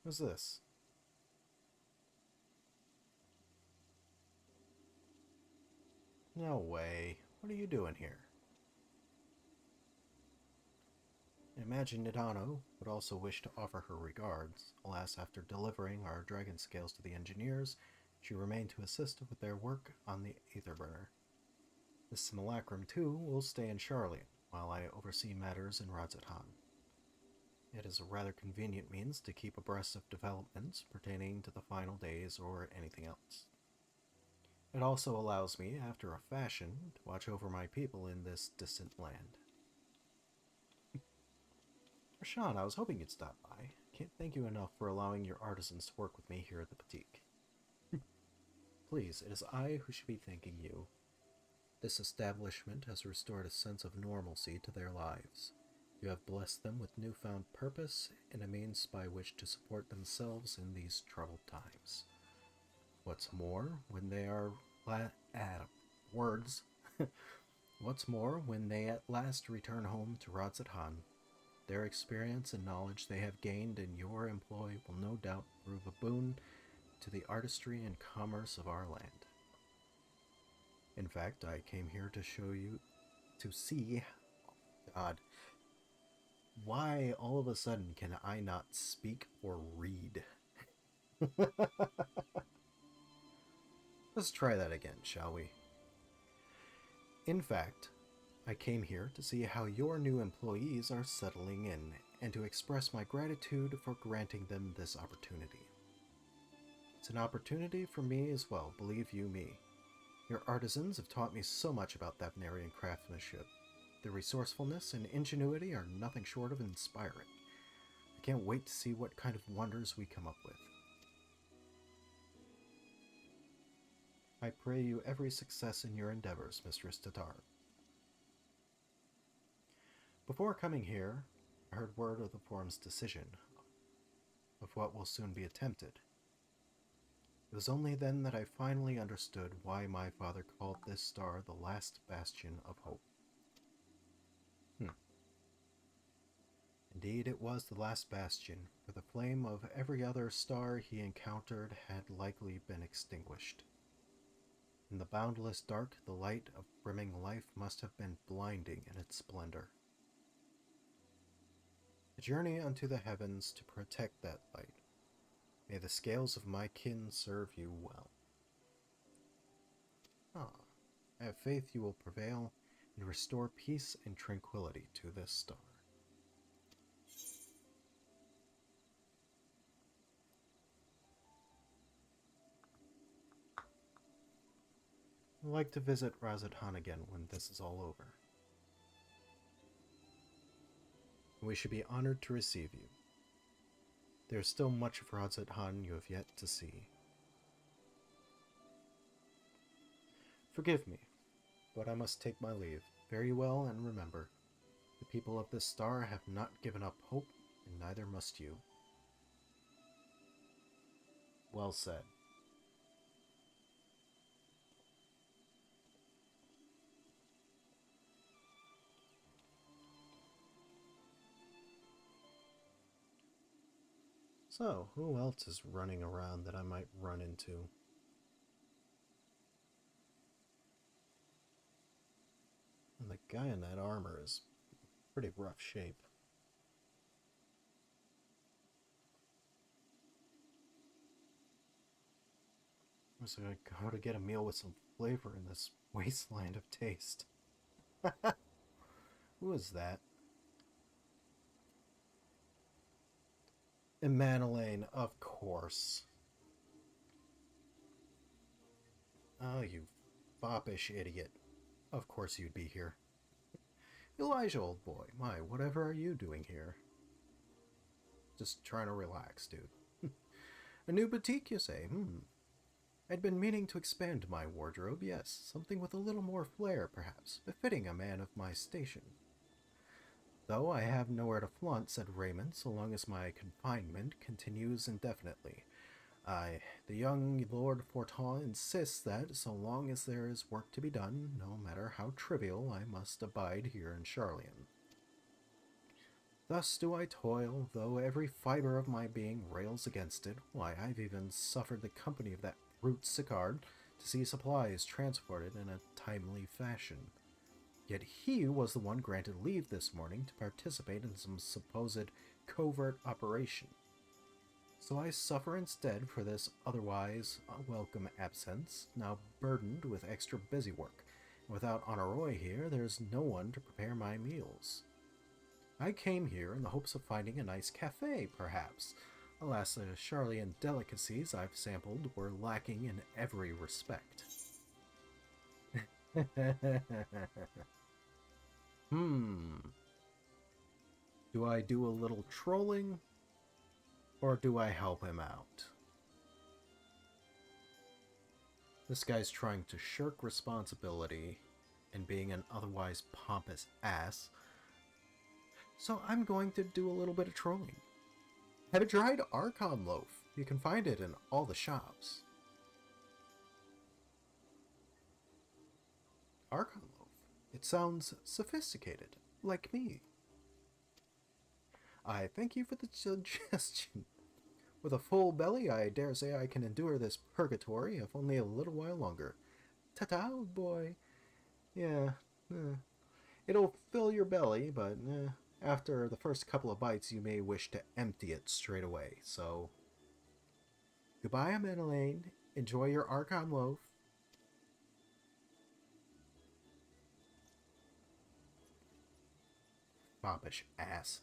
Who's this? No way. What are you doing here? I imagine Nidano would also wish to offer her regards. Alas, after delivering our dragon scales to the engineers, she remained to assist with their work on the Aetherburner. The simulacrum, too, will stay in Charlian, while I oversee matters in Radzatan. It is a rather convenient means to keep abreast of developments pertaining to the final days or anything else. It also allows me, after a fashion, to watch over my people in this distant land. Rashawn, I was hoping you'd stop by. Can't thank you enough for allowing your artisans to work with me here at the boutique. Please, it is I who should be thanking you. This establishment has restored a sense of normalcy to their lives. You have blessed them with newfound purpose and a means by which to support themselves in these troubled times. What's more, when they are words. What's more, when they at last return home to Radzatan, their experience and knowledge they have gained in your employ will no doubt prove a boon to the artistry and commerce of our land. In fact, I came here to show you, to see, God, why all of a sudden can I not speak or read? Let's try that again, shall we? In fact, I came here to see how your new employees are settling in and to express my gratitude for granting them this opportunity. It's an opportunity for me as well, believe you me. Your artisans have taught me so much about Thavnarian craftsmanship. Their resourcefulness and ingenuity are nothing short of inspiring. I can't wait to see what kind of wonders we come up with. I pray you every success in your endeavors, Mistress Tatar. Before coming here, I heard word of the Forum's decision, of what will soon be attempted. It was only then that I finally understood why my father called this star the last bastion of hope. Indeed, it was the last bastion, for the flame of every other star he encountered had likely been extinguished. In the boundless dark, the light of brimming life must have been blinding in its splendor. A journey unto the heavens to protect that light. May the scales of my kin serve you well. I have faith you will prevail and restore peace and tranquility to this star. I'd like to visit Razadhan again when this is all over. We should be honored to receive you. There is still much of Razadhan you have yet to see. Forgive me, but I must take my leave. Very well, and remember, the people of this star have not given up hope, and neither must you. Well said. So, who else is running around that I might run into? And the guy in that armor is pretty rough shape. So I go to get a meal with some flavor in this wasteland of taste. Who is that? Emmanuel, of course. Oh, you foppish idiot. Of course you'd be here. Elijah, old boy, my, whatever are you doing here? Just trying to relax, dude. A new boutique, you say? I'd been meaning to expand my wardrobe, yes. Something with a little more flair, perhaps, befitting a man of my station. Though I have nowhere to flaunt said raiment so long as my confinement continues indefinitely. The young Lord Fortin insists that so long as there is work to be done, no matter how trivial, I must abide here in Charlian. Thus do I toil, though every fiber of my being rails against it. Why, I've even suffered the company of that brute Sicard to see supplies transported in a timely fashion. Yet he was the one granted leave this morning to participate in some supposed covert operation. So I suffer instead for this otherwise welcome absence, now burdened with extra busy work. And without Honoroi here, there's no one to prepare my meals. I came here in the hopes of finding a nice cafe, perhaps. Alas, the Charlian delicacies I've sampled were lacking in every respect. Hmm. Do I do a little trolling, or do I help him out? This guy's trying to shirk responsibility and being an otherwise pompous ass, so I'm going to do a little bit of trolling. Have a dried Archon loaf. You can find it in all the shops. Archon loaf? It sounds sophisticated, like me. I thank you for the suggestion. With a full belly, I dare say I can endure this purgatory if only a little while longer. Ta-ta, boy. Yeah, it'll fill your belly, but after the first couple of bites, you may wish to empty it straight away. So, goodbye, Elaine. Enjoy your Archon loaf. Foppish ass.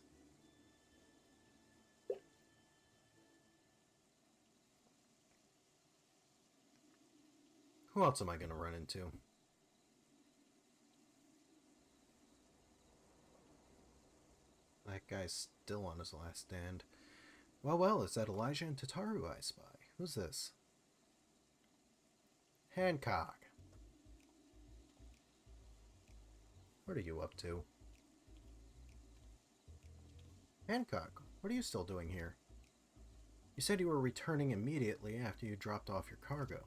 Who else am I going to run into? That guy's still on his last stand. Well, is that Elijah and Tataru I spy? Who's this? Hancock. What are you up to? Hancock, what are you still doing here? You said you were returning immediately after you dropped off your cargo.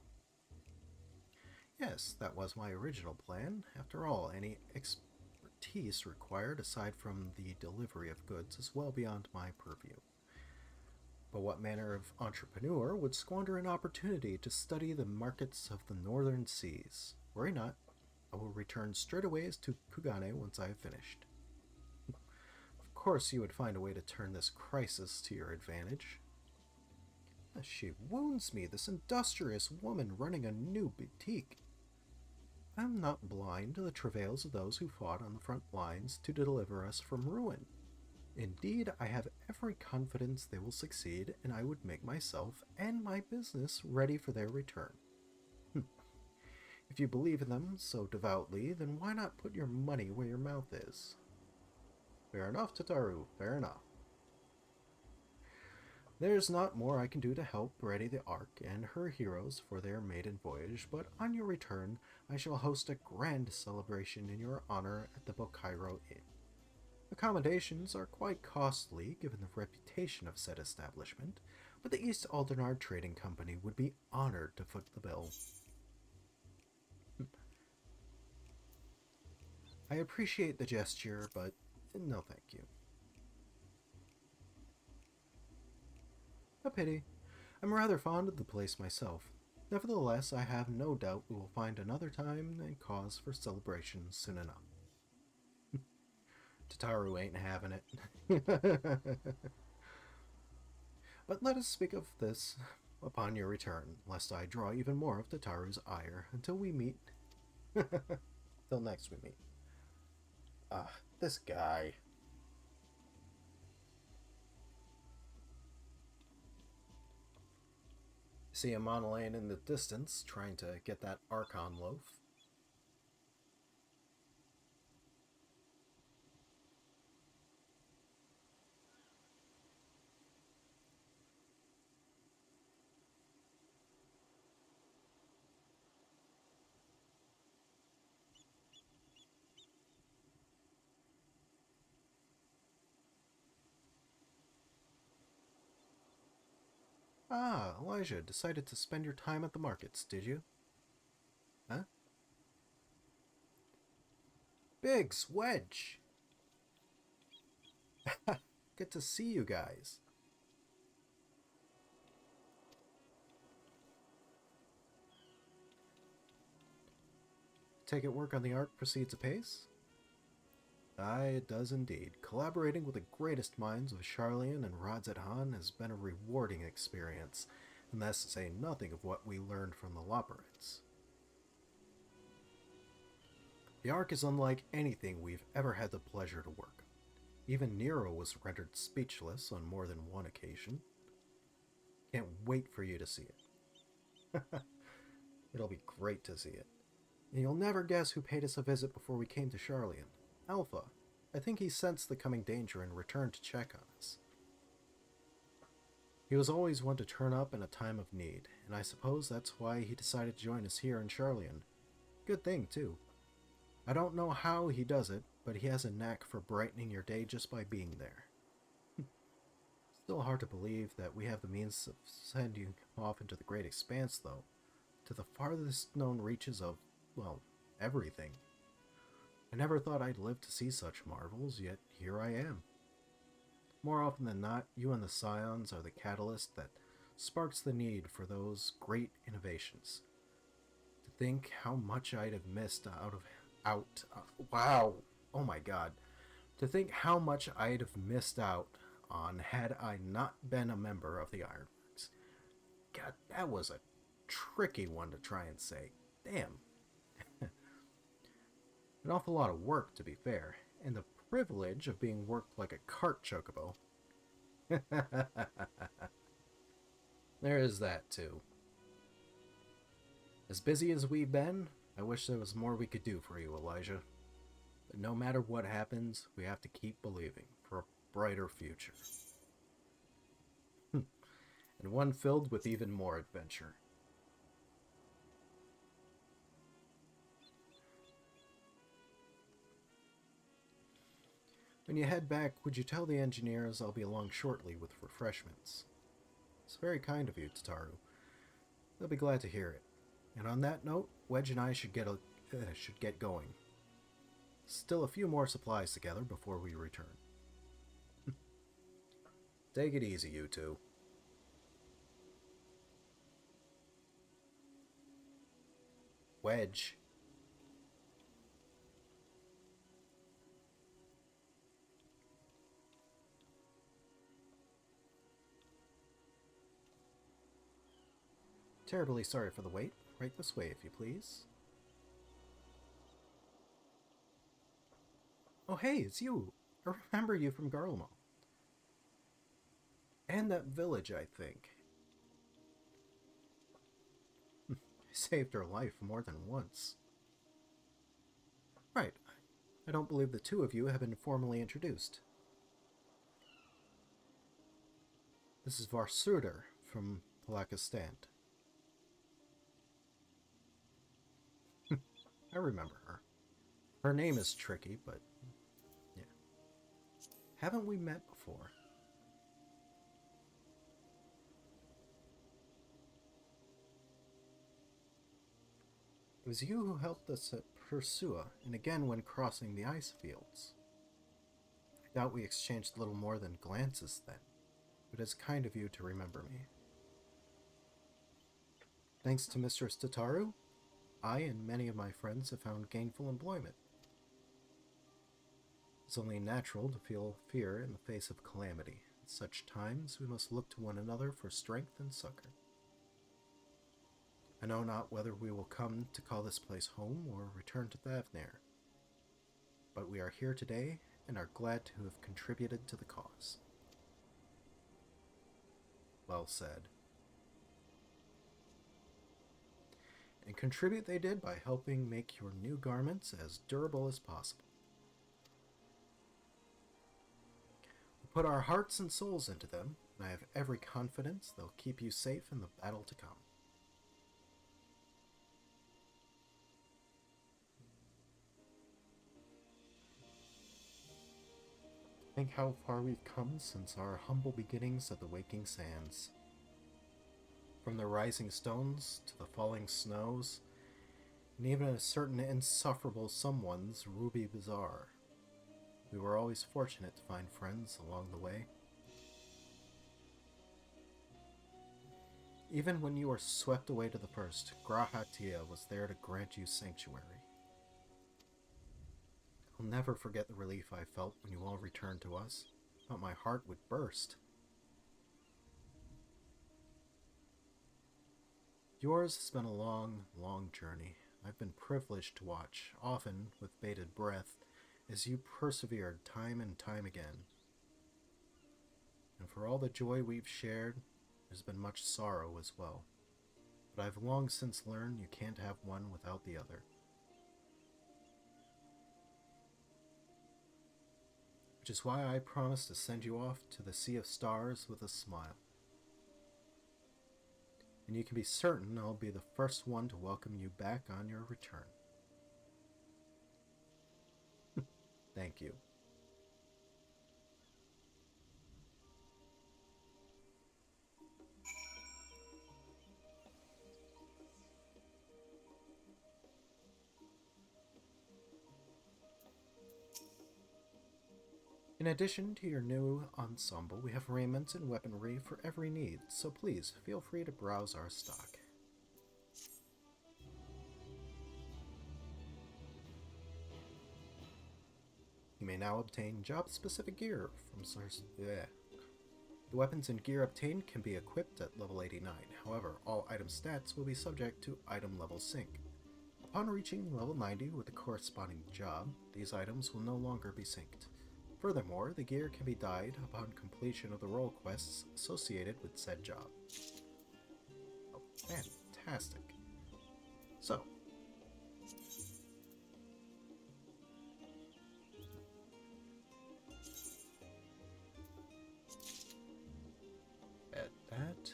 Yes, that was my original plan. After all, any expertise required aside from the delivery of goods is well beyond my purview. But what manner of entrepreneur would squander an opportunity to study the markets of the northern seas? Worry not. I will return straightway to Kugane once I have finished. Of course, you would find a way to turn this crisis to your advantage. She wounds me, this industrious woman running a new boutique. I am not blind to the travails of those who fought on the front lines to deliver us from ruin. Indeed, I have every confidence they will succeed, and I would make myself and my business ready for their return. If you believe in them so devoutly, then why not put your money where your mouth is? Fair enough, Tataru, fair enough. There's not more I can do to help ready the Ark and her heroes for their maiden voyage, but on your return I shall host a grand celebration in your honor at the Bokairo Inn. Accommodations are quite costly given the reputation of said establishment, but the East Aldenard Trading Company would be honored to foot the bill. I appreciate the gesture, but no thank you. A pity. I'm rather fond of the place myself. Nevertheless, I have no doubt we will find another time and cause for celebration soon enough. Tataru ain't having it. But let us speak of this upon your return, lest I draw even more of Tataru's ire until we meet. Till next we meet. This guy. See a Monolane in the distance trying to get that Archon loaf. Ah, Elijah, decided to spend your time at the markets, did you? Huh? Biggs, Wedge! Good to see you guys. Take it work on the arc proceeds apace? Aye, it does indeed. Collaborating with the greatest minds of Charlian and Rodzat has been a rewarding experience, and that's to say nothing of what we learned from the Loperites. The arc is unlike anything we've ever had the pleasure to work on. Even Nero was rendered speechless on more than one occasion. Can't wait for you to see it. It'll be great to see it. And you'll never guess who paid us a visit before we came to Charlian. Alpha. I think he sensed the coming danger and returned to check on us. He was always one to turn up in a time of need, and I suppose that's why he decided to join us here in Charlian. Good thing, too. I don't know how he does it, but he has a knack for brightening your day just by being there. Still hard to believe that we have the means of sending him off into the great expanse, though, to the farthest known reaches of, well, everything. I never thought I'd live to see such marvels, yet here I am. More often than not, you and the Scions are the catalyst that sparks the need for those great innovations. To think how much I'd have missed wow! Oh my god. To think how much I'd have missed out on had I not been a member of the Ironworks. God, that was a tricky one to try and say. Damn. An awful lot of work, to be fair, and the privilege of being worked like a cart chocobo. There is that, too. As busy as we've been, I wish there was more we could do for you, Elijah. But no matter what happens, we have to keep believing for a brighter future. And one filled with even more adventure. When you head back, would you tell the engineers I'll be along shortly with refreshments? It's very kind of you, Tataru. They'll be glad to hear it. And on that note, Wedge and I should get going. Still a few more supplies together before we return. Take it easy, you two. Wedge. Terribly sorry for the wait. Right this way, if you please. Oh, hey, it's you. I remember you from Garlemald. And that village, I think. I saved her life more than once. Right. I don't believe the two of you have been formally introduced. This is Varsuder from Palakistan. I remember her. Her name is tricky, but yeah. Haven't we met before? It was you who helped us at Persua, and again when crossing the ice fields. I doubt we exchanged little more than glances then, but it's kind of you to remember me. Thanks to Mistress Tataru, I and many of my friends have found gainful employment. It's only natural to feel fear in the face of calamity. At such times, we must look to one another for strength and succor. I know not whether we will come to call this place home or return to Thavnair, but we are here today and are glad to have contributed to the cause. Well said. And contribute they did by helping make your new garments as durable as possible. We put our hearts and souls into them, and I have every confidence they'll keep you safe in the battle to come. Think how far we've come since our humble beginnings at the Waking Sands. From the rising stones to the falling snows, and even a certain insufferable someone's ruby bazaar. We were always fortunate to find friends along the way. Even when you were swept away to the first, Grahatia was there to grant you sanctuary. I'll never forget the relief I felt when you all returned to us. I thought my heart would burst. Yours has been a long, long journey. I've been privileged to watch, often with bated breath, as you persevered time and time again. And for all the joy we've shared, there's been much sorrow as well. But I've long since learned you can't have one without the other. Which is why I promise to send you off to the Sea of Stars with a smile. And you can be certain I'll be the first one to welcome you back on your return. Thank you. In addition to your new ensemble, we have raiment and weaponry for every need, so please feel free to browse our stock. You may now obtain job-specific gear from The weapons and gear obtained can be equipped at level 89, however, all item stats will be subject to item level sync. Upon reaching level 90 with the corresponding job, these items will no longer be synced. Furthermore, the gear can be dyed upon completion of the role quests associated with said job. Oh, fantastic. So, at that.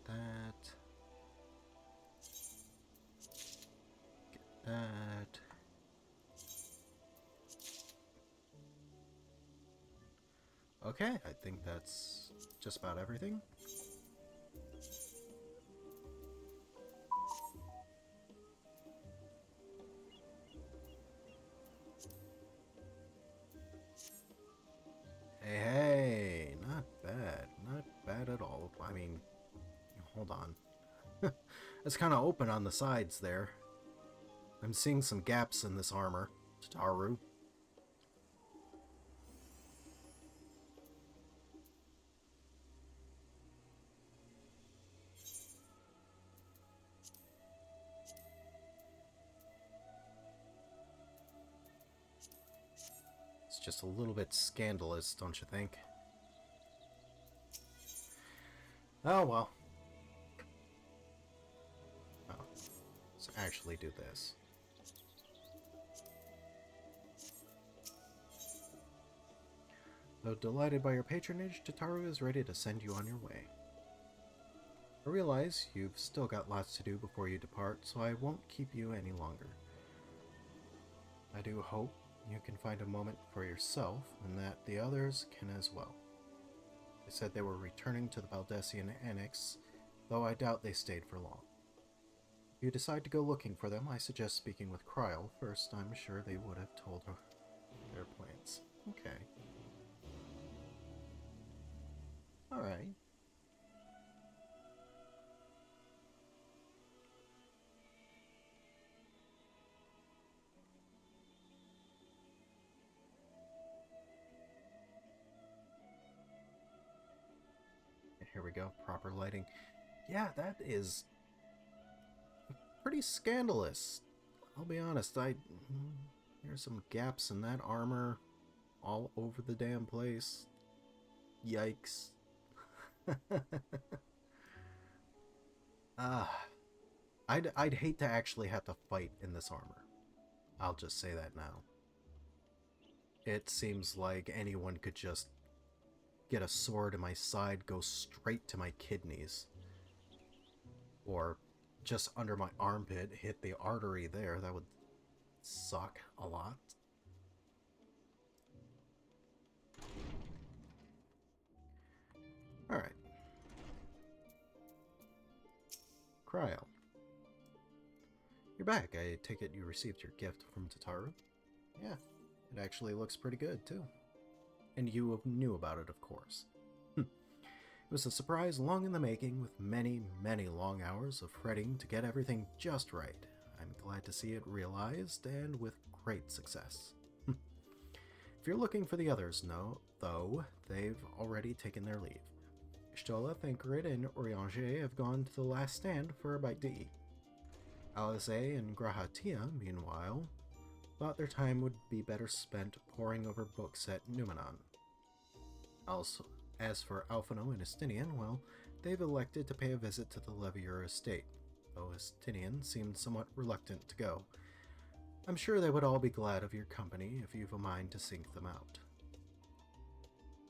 That. Get that. Okay, I think that's just about everything. Hey, not bad. Not bad at all. I mean, hold on. It's kind of open on the sides there. I'm seeing some gaps in this armor. Tataru. It's just a little bit scandalous, don't you think? Oh well. Oh, let's actually do this. Though delighted by your patronage, Tataru is ready to send you on your way. I realize you've still got lots to do before you depart, so I won't keep you any longer. I do hope you can find a moment for yourself, and that the others can as well. They said they were returning to the Baldessian Annex, though I doubt they stayed for long. If you decide to go looking for them, I suggest speaking with Kryl first. I'm sure they would have told her their plans. Okay. Alright. Here we go. Proper lighting. Yeah, that is pretty scandalous. I'll be honest, there's some gaps in that armor all over the damn place. Yikes. Ah, I'd hate to actually have to fight in this armor. I'll just say that now. It seems like anyone could just get a sword in my side, go straight to my kidneys. Or just under my armpit, hit the artery there. That would suck a lot. Alright. Cryo. You're back. I take it you received your gift from Tataru? Yeah, it actually looks pretty good, too. And you knew about it, of course. It was a surprise long in the making, with many, many long hours of fretting to get everything just right. I'm glad to see it realized, and with great success. If you're looking for the others, though, they've already taken their leave. Stola, Thancred, and Oriange have gone to the last stand for a bite to eat. Alice and Grahatia, meanwhile, thought their time would be better spent poring over books at Numenon. Also, as for Alphino and Estinian, well, they've elected to pay a visit to the Levier estate, though Estinian seemed somewhat reluctant to go. I'm sure they would all be glad of your company if you've a mind to seek them out.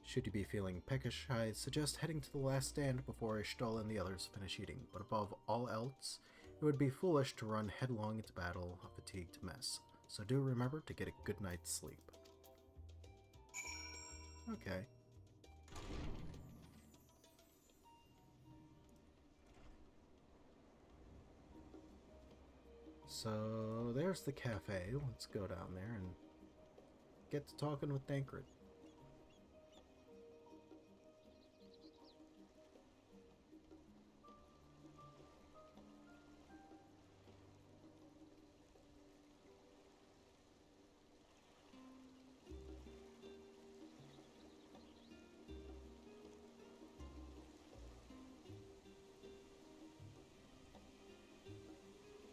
Should you be feeling peckish, I suggest heading to the last stand before Ishtal and the others finish eating, but above all else, it would be foolish to run headlong into battle, a fatigued mess, so do remember to get a good night's sleep. Okay. So there's the cafe. Let's go down there and get to talking with Thancred.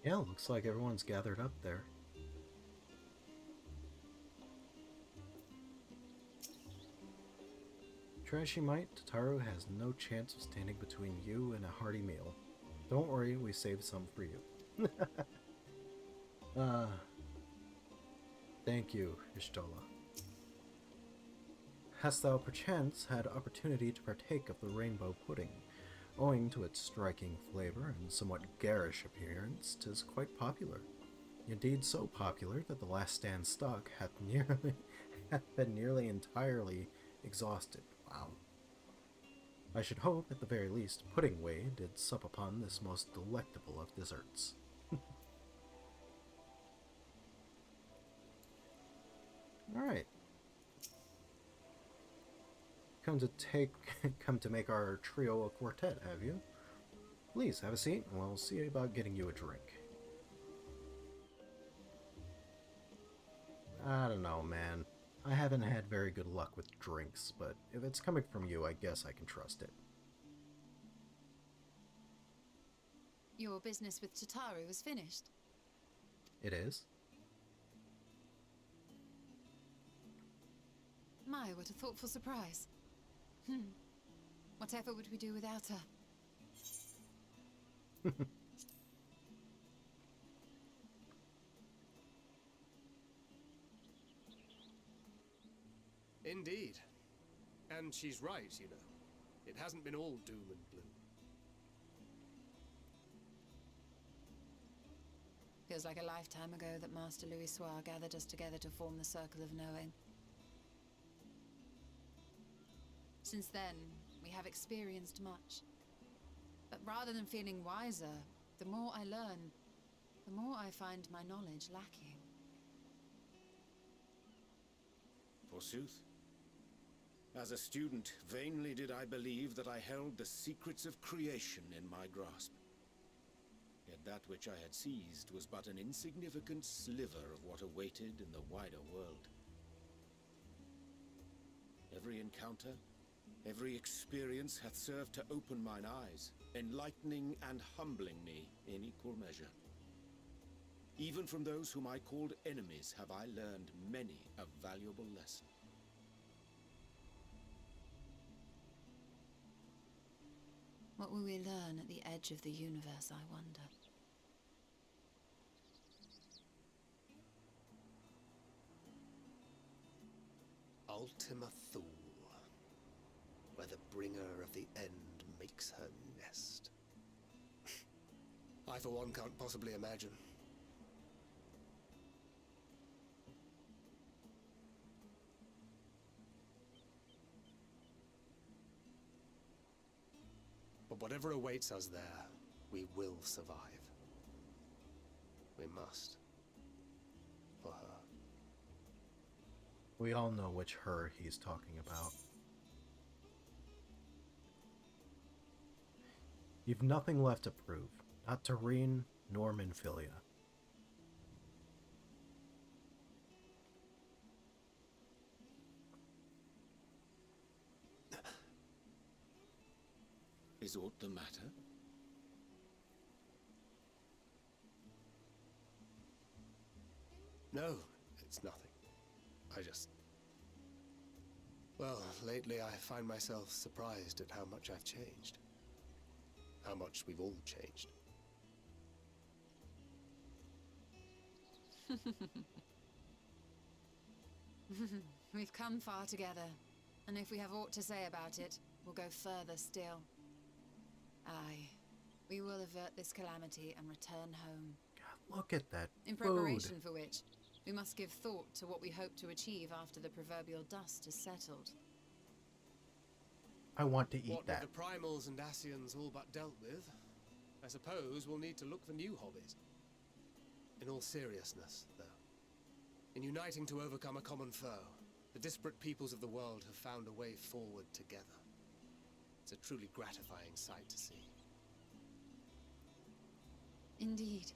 Yeah, looks like everyone's gathered up there. Try as she might, Tataru has no chance of standing between you and a hearty meal. Don't worry, we saved some for you. Thank you, Ishtola. Hast thou perchance had opportunity to partake of the rainbow pudding? Owing to its striking flavor and somewhat garish appearance, 'tis quite popular. Indeed so popular that the last stand stock hath been nearly entirely exhausted. Wow. I should hope, at the very least, Puddingway did sup upon this most delectable of desserts. Alright. Come to make our trio a quartet, have you? Please, have a seat, and we'll see about getting you a drink. I don't know, man. I haven't had very good luck with drinks, but if it's coming from you, I guess I can trust it. Your business with Tataru was finished. It is? My, what a thoughtful surprise. Whatever would we do without her? Indeed. And she's right, you know. It hasn't been all doom and gloom. Feels like a lifetime ago that Master Louis Soir gathered us together to form the Circle of Knowing. Since then, we have experienced much. But rather than feeling wiser, the more I learn, the more I find my knowledge lacking. Forsooth. As a student, vainly did I believe that I held the secrets of creation in my grasp. Yet that which I had seized was but an insignificant sliver of what awaited in the wider world. Every encounter, every experience hath served to open mine eyes, enlightening and humbling me in equal measure. Even from those whom I called enemies have I learned many a valuable lesson. What will we learn at the edge of the universe, I wonder? Ultima Thule, where the bringer of the end makes her nest. I, for one, can't possibly imagine. Whatever awaits us there, we will survive. We must. For her. We all know which her he's talking about. You've nothing left to prove. Not to Reen, nor Minfilia. Is aught the matter? No, it's nothing. I just... Well, lately I find myself surprised at how much I've changed. How much we've all changed. We've come far together, and if we have aught to say about it, we'll go further still. Aye, we will avert this calamity and return home. God, look at that In food. preparation for which, we must give thought to what we hope to achieve after the proverbial dust is settled. I want to eat What that. with the primals and Ascians all but dealt with, I suppose we'll need to look for new hobbies. In all seriousness, though, in uniting to overcome a common foe, the disparate peoples of the world have found a way forward together. It's a truly gratifying sight to see. Indeed.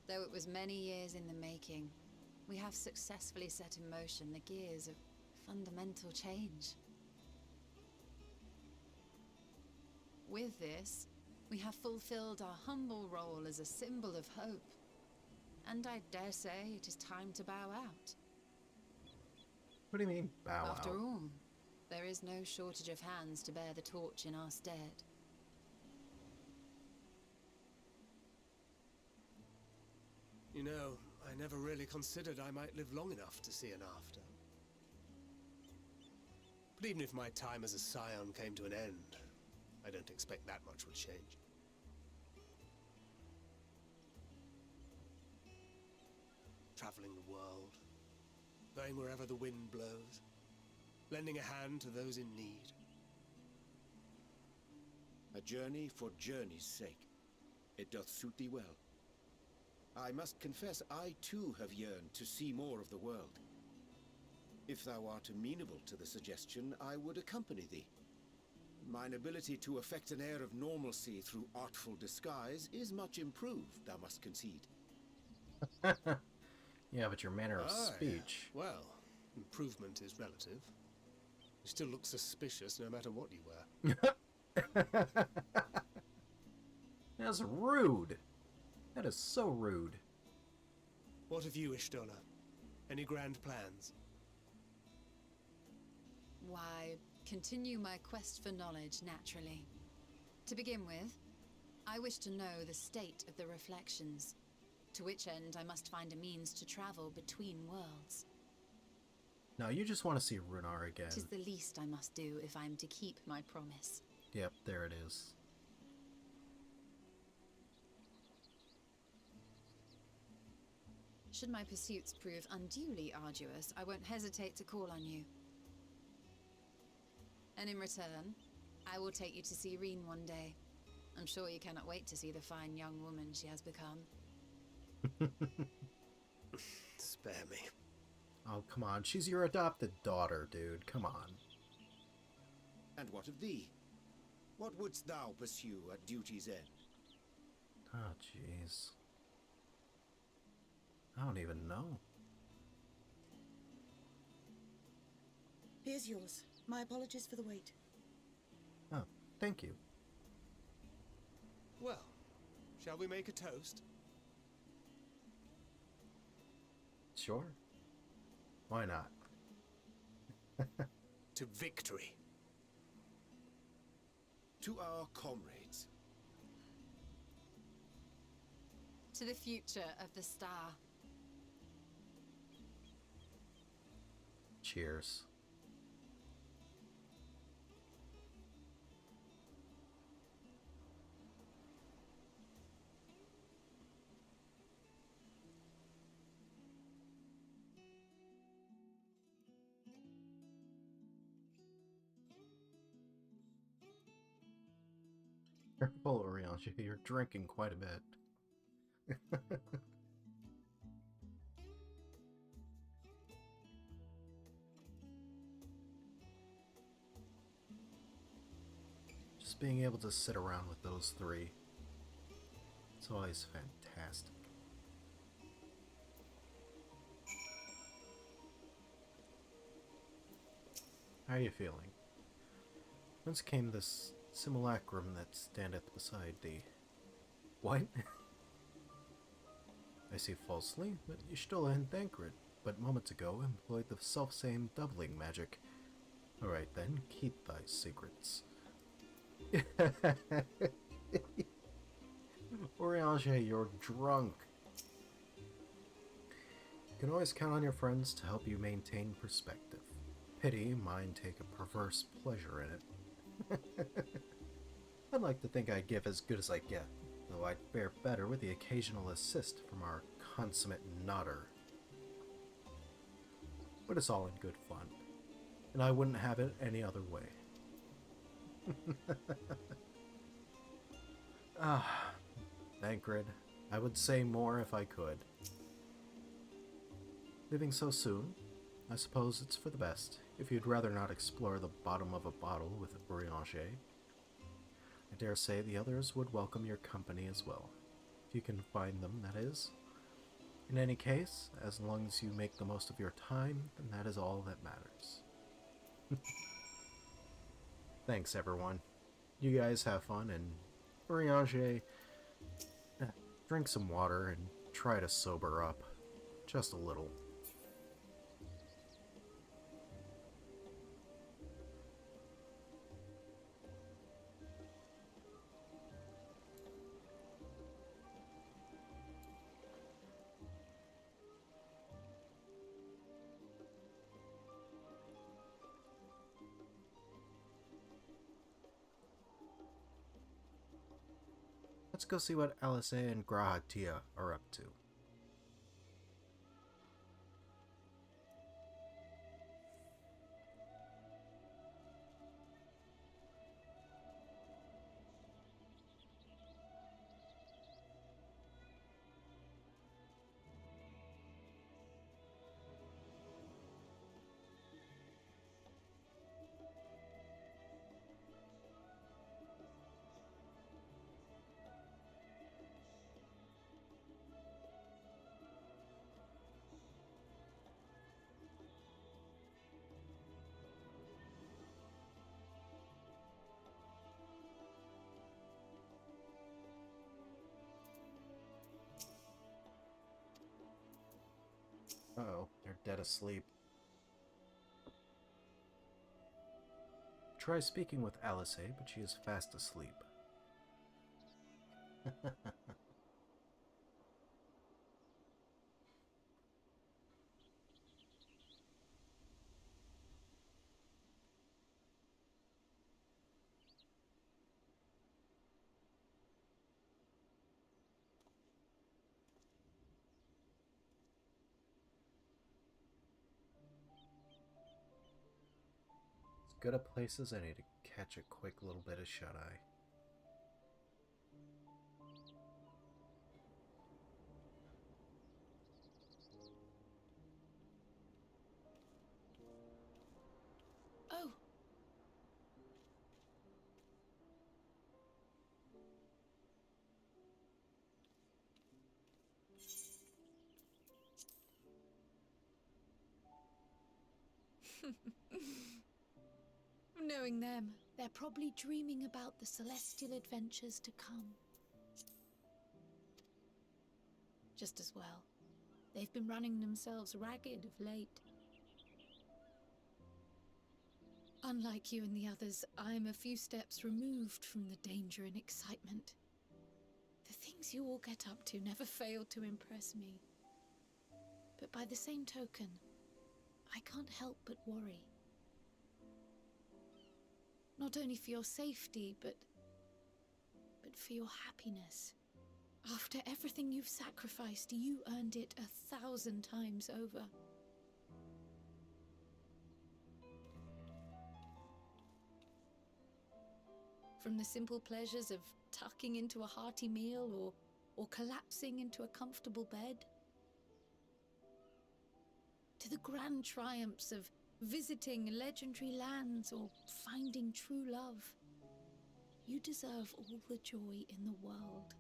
Though it was many years in the making, we have successfully set in motion the gears of fundamental change. With this, we have fulfilled our humble role as a symbol of hope. And I dare say it is time to bow out. What do you mean, bow After out? all, there is no shortage of hands to bear the torch in our stead. You know, I never really considered I might live long enough to see an after. But even if my time as a scion came to an end, I don't expect that much would change. Traveling the world, going wherever the wind blows, lending a hand to those in need. A journey for journey's sake. It doth suit thee well. I must confess, I too have yearned to see more of the world. If thou art amenable to the suggestion, I would accompany thee. Mine ability to affect an air of normalcy through artful disguise is much improved, thou must concede. Yeah, but your manner of Aye. speech. Well, improvement is relative. You still look suspicious no matter what you wear. That's rude. That is so rude. What of you, Ishtola? Any grand plans? Why, continue my quest for knowledge, naturally. To begin with, I wish to know the state of the reflections, to which end I must find a means to travel between worlds. No, you just want to see Runar again. 'Tis the least I must do if I am to keep my promise. Yep, there it is. Should my pursuits prove unduly arduous, I won't hesitate to call on you. And in return, I will take you to see Reen one day. I'm sure you cannot wait to see the fine young woman she has become. Spare me. Oh, come on. She's your adopted daughter, dude. Come on. And what of thee? What wouldst thou pursue at duty's end? Oh, jeez. I don't even know. Here's yours. My apologies for the wait. Oh, thank you. Well, shall we make a toast? Sure. Why not? To victory. To our comrades. To the future of the star. Cheers. Careful, Oriange, you're drinking quite a bit. Just being able to sit around with those three, it's always fantastic. How are you feeling? Whence came this simulacrum that standeth beside thee? What? I see falsely, but you still in Thancred, but moments ago employed the self-same doubling magic. Alright then, keep thy secrets. Oriange, you're drunk. You can always count on your friends to help you maintain perspective. Pity mine take a perverse pleasure in it. I'd like to think I give as good as I get, though I'd fare better with the occasional assist from our consummate nodder. But it's all in good fun, and I wouldn't have it any other way. Ah, Thancred. I would say more if I could. Leaving so soon? I suppose it's for the best, if you'd rather not explore the bottom of a bottle with Oriange. I dare say the others would welcome your company as well. If you can find them, that is. In any case, as long as you make the most of your time, then that is all that matters. Thanks, everyone. You guys have fun, and Oriange, drink some water and try to sober up. Just a little. Let's go see what Alice and Grahatia are up to. Uh-oh, they're dead asleep. Try speaking with Alice, but she is fast asleep. As good a place as any to catch a quick little bit of shut-eye. Oh, knowing them, they're probably dreaming about the celestial adventures to come. Just as well. They've been running themselves ragged of late. Unlike you and the others, I'm a few steps removed from the danger and excitement. The things you all get up to never fail to impress me. But by the same token, I can't help but worry. Not only for your safety, but for your happiness. After everything you've sacrificed, you earned it 1,000 times over. From the simple pleasures of tucking into a hearty meal or collapsing into a comfortable bed, to the grand triumphs of visiting legendary lands or finding true love. You deserve all the joy in the world.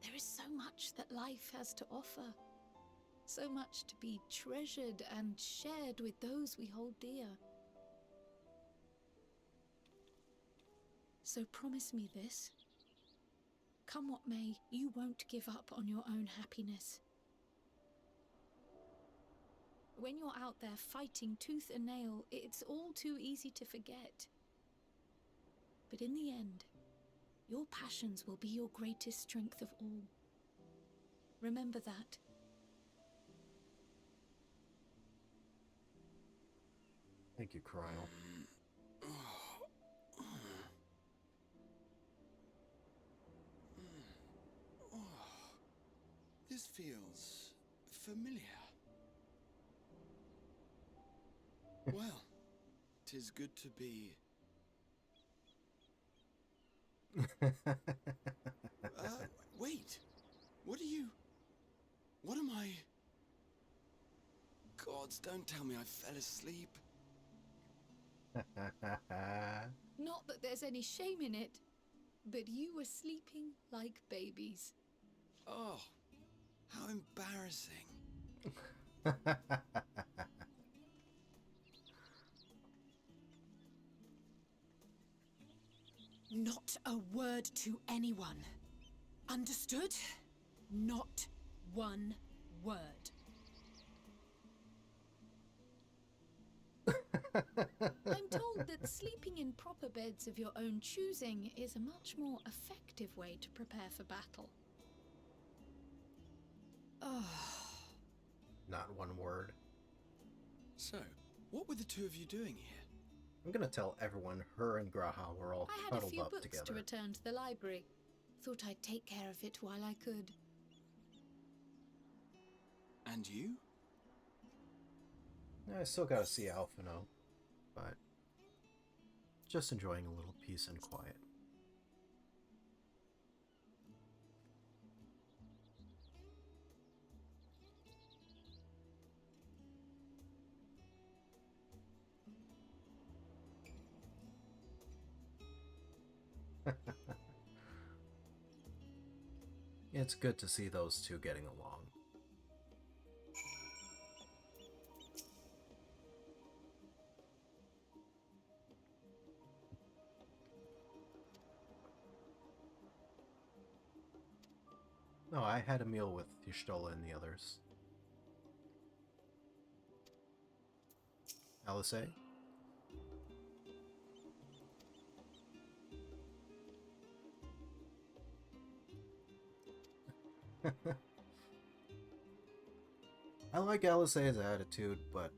There is so much that life has to offer, so much to be treasured and shared with those we hold dear. So promise me this. Come what may, you won't give up on your own happiness. When you're out there fighting tooth and nail, it's all too easy to forget. But in the end, your passions will be your greatest strength of all. Remember that. Thank you, Cryle. This feels familiar. Well, 'tis good to be. Wait. What am I? Gods, don't tell me I fell asleep. Not that there's any shame in it, but you were sleeping like babies. Oh, how embarrassing. Not a word to anyone. Understood? Not one word. I'm told that sleeping in proper beds of your own choosing is a much more effective way to prepare for battle. Not one word. So, what were the two of you doing here? I'm gonna tell everyone her and Graha were all I had a cuddled few up books together. to return to the library. Thought I'd take care of it while I could. And you? I still gotta see Alphino, but just enjoying a little peace and quiet. It's good to see those two getting along. No, I had a meal with Y'shtola and the others. Alice? I like Alice's attitude, but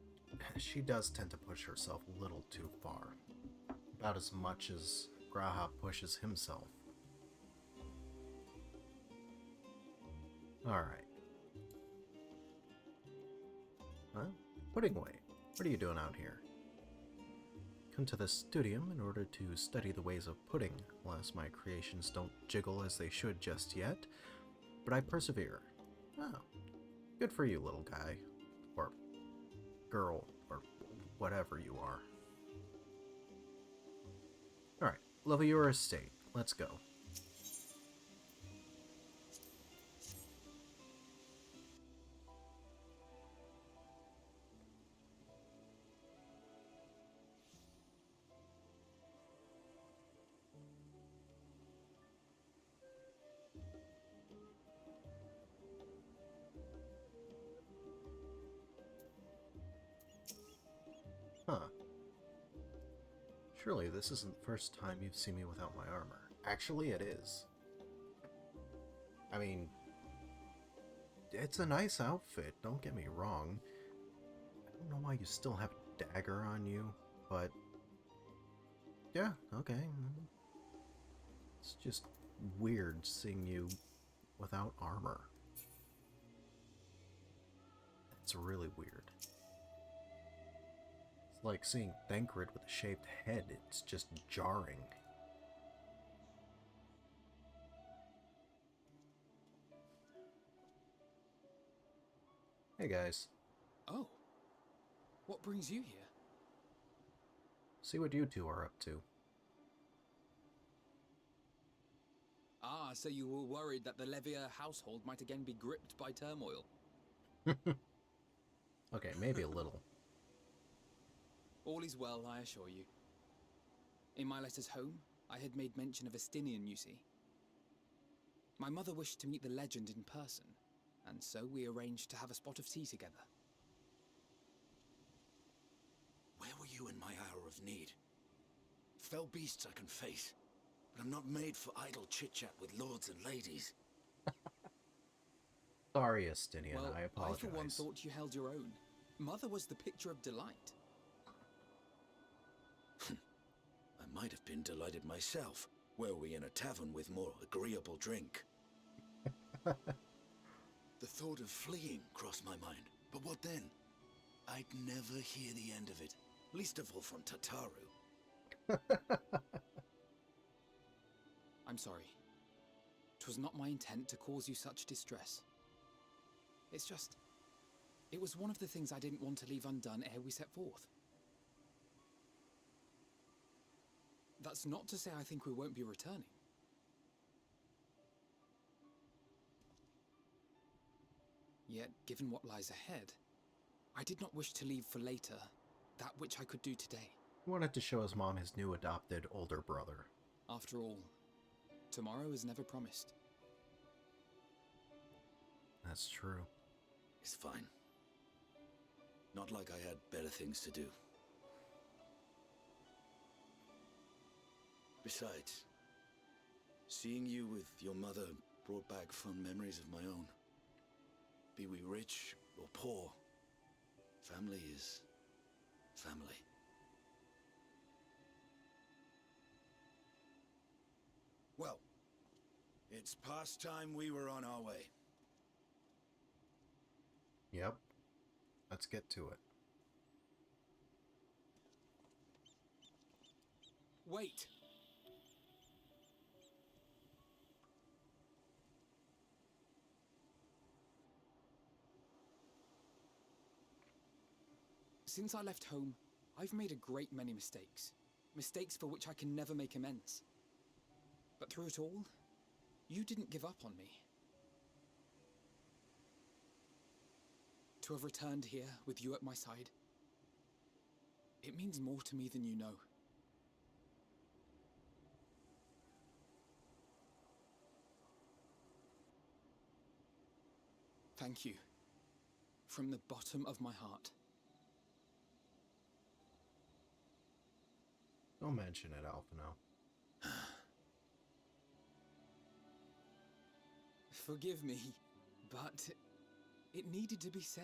she does tend to push herself a little too far. About as much as Graha pushes himself. Alright. Huh? Puddingway, what are you doing out here? Come to the studium in order to study the ways of pudding. Alas, my creations don't jiggle as they should just yet, but I persevere. Oh, good for you, little guy. Or girl, or whatever you are. Alright, level your estate. Let's go. Huh. Surely this isn't the first time you've seen me without my armor. Actually, it is. I mean, it's a nice outfit, don't get me wrong. I don't know why you still have a dagger on you, but yeah, okay. It's just weird seeing you without armor. It's really weird. like seeing Thancred with a shaved head. It's just jarring. Hey guys, Oh. What brings you here? see what you two are up to. Ah, so you were worried that the Levier household might again be gripped by turmoil. Okay, maybe a little. All is well, I assure you. In my letters home, I had made mention of Estinian, you see. My mother wished to meet the legend in person, and so we arranged to have a spot of tea together. Where were you in my hour of need? Fell beasts I can face, but I'm not made for idle chit-chat with lords and ladies. Sorry, Estinian, Well, I I for one apologize. thought you held your own. Mother was the picture of delight. I might have been delighted myself, were we in a tavern with more agreeable drink. The thought of fleeing crossed my mind, but what then? I'd never hear the end of it, least of all from Tataru. I'm sorry. 'Twas not my intent to cause you such distress. It's just... it was one of the things I didn't want to leave undone ere we set forth. That's not to say I think we won't be returning. Yet, given what lies ahead, I did not wish to leave for later that which I could do today. He wanted to show his mom his new adopted older brother. After all, tomorrow is never promised. That's true. It's fine. Not like I had better things to do. Besides, seeing you with your mother brought back fond memories of my own. Be we rich or poor, family is family. Well, it's past time we were on our way. Yep. Let's get to it. Wait! Since I left home, I've made a great many mistakes. Mistakes for which I can never make amends. But through it all, you didn't give up on me. To have returned here with you at my side, it means more to me than you know. Thank you. From the bottom of my heart. Don't mention it, Alphino. Forgive me, but it needed to be said.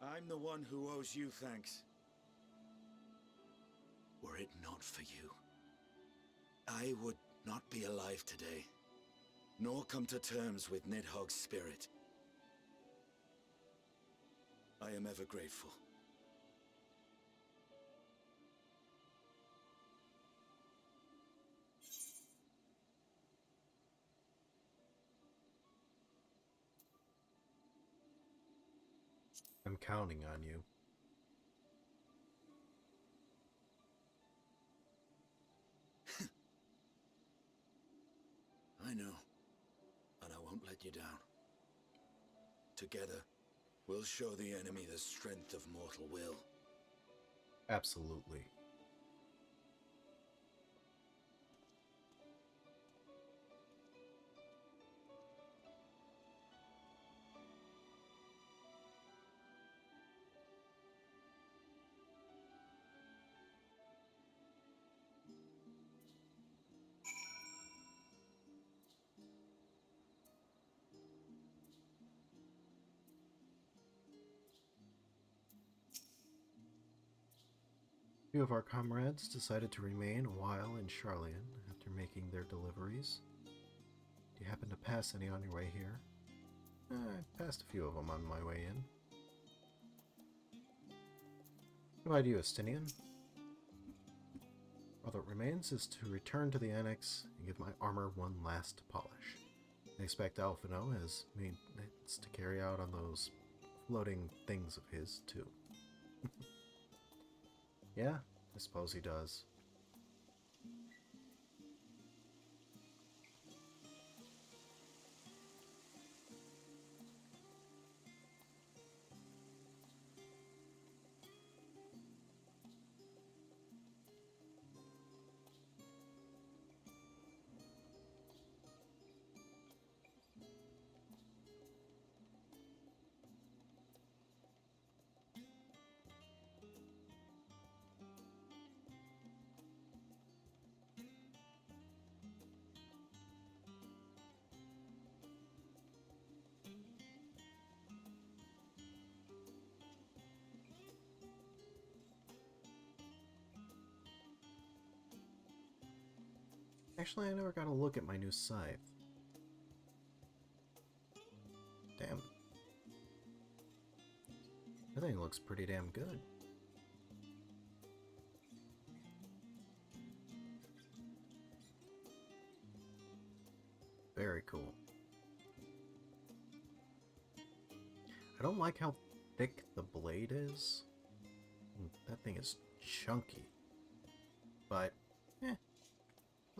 I'm the one who owes you thanks. Were it not for you, I would not be alive today, nor come to terms with Nidhogg's spirit. I am ever grateful. I'm counting on you. I know, and I won't let you down. Together, we'll show the enemy the strength of mortal will. Absolutely. Few of our comrades decided to remain a while in Charlian after making their deliveries. Do you happen to pass any on your way here? I passed a few of them on my way in. What about you, Estinian? All that remains is to return to the annex and give my armor one last polish. I expect Alphino has maintenance to carry out on those floating things of his, too. Yeah, I suppose he does. Actually, I never got a look at my new scythe. Damn. That thing looks pretty damn good. Very cool. I don't like how thick the blade is. That thing is chunky. But,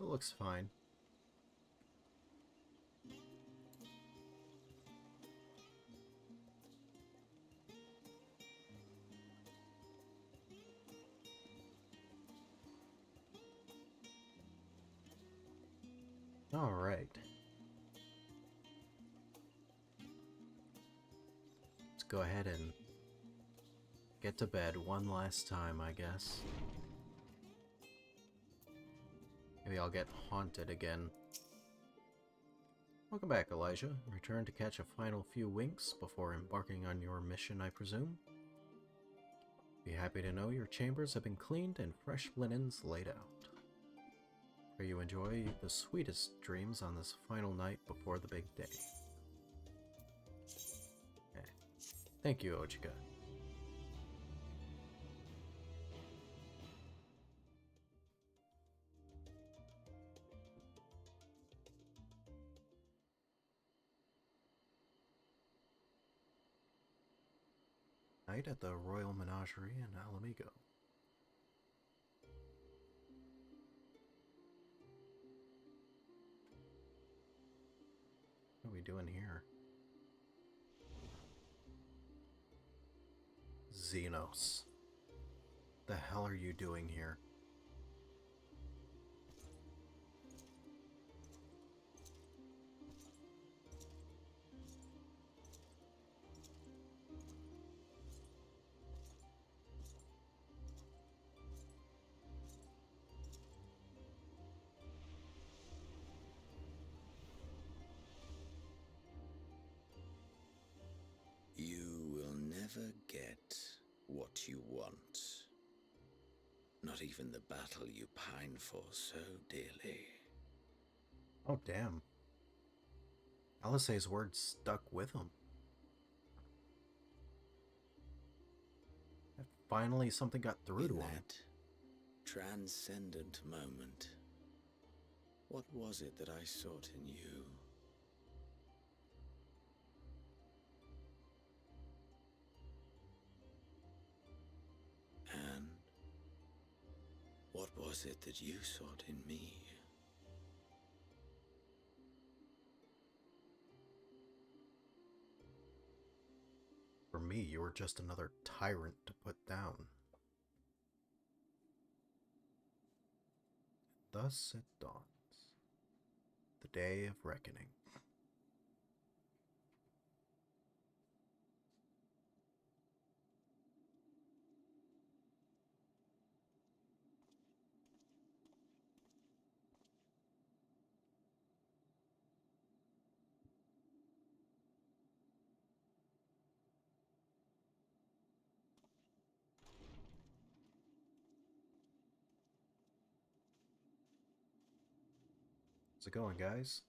it looks fine. Alright. Let's go ahead and get to bed one last time, I guess. Maybe I'll get haunted again. Welcome back, Elijah. Return to catch a final few winks before embarking on your mission, I presume? Be happy to know your chambers have been cleaned and fresh linens laid out. Pray you enjoy the sweetest dreams on this final night before the big day. Thank you, Ochika. Night at the Royal Menagerie in Alamigo. What are we doing here? Xenos. The hell are you doing here? You will never get what you want. Not even the battle you pine for so dearly. Oh, damn. Alisaie's words stuck with him. Finally, something got through to him. That transcendent moment, what was it that I sought in you? And what was it that you sought in me? For me, you were just another tyrant to put down. Thus it dawns. The day of reckoning. How's it going, guys?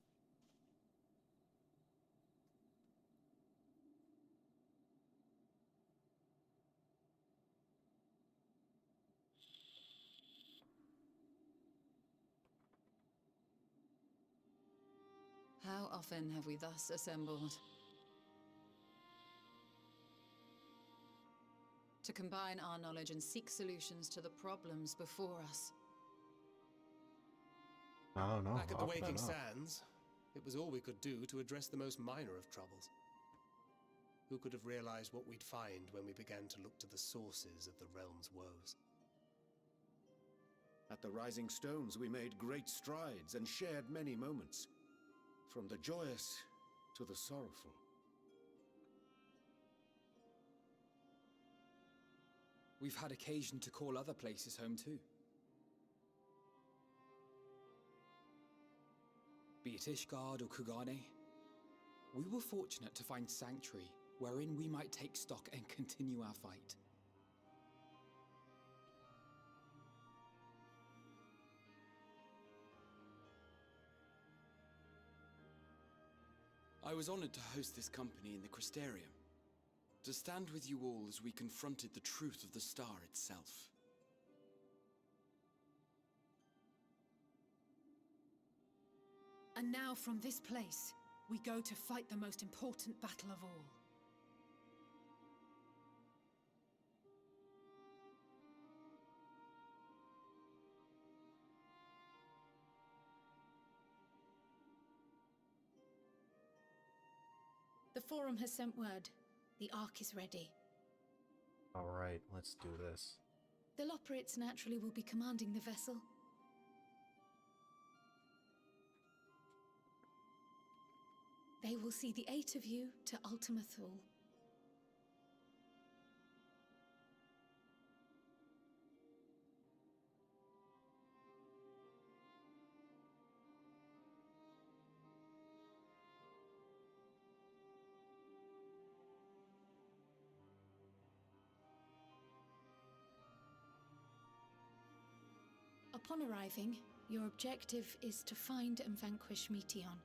How often have we thus assembled? To combine our knowledge and seek solutions to the problems before us. I don't know. Back at the often Waking enough. Sands, it was all we could do to address the most minor of troubles. Who could have realized what we'd find when we began to look to the sources of the realm's woes? At the Rising Stones, we made great strides and shared many moments, from the joyous to the sorrowful. We've had occasion to call other places home too. Be it Ishgard or Kugane, we were fortunate to find sanctuary wherein we might take stock and continue our fight. I was honored to host this company in the Crystarium, to stand with you all as we confronted the truth of the star itself. And now from this place, we go to fight the most important battle of all. The Forum has sent word. The Ark is ready. Alright, let's do this. The Loporrits naturally will be commanding the vessel. They will see the 8 of you to Ultima Thule. Upon arriving, your objective is to find and vanquish Meteon.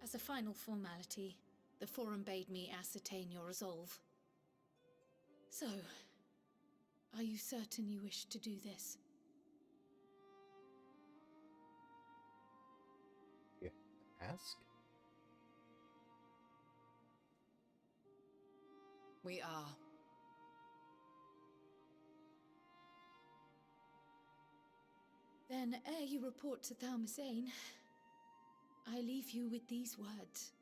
As a final formality, the Forum bade me ascertain your resolve. So, are you certain you wish to do this? You ask? We are. Then, ere you report to Thalmasane, I leave you with these words.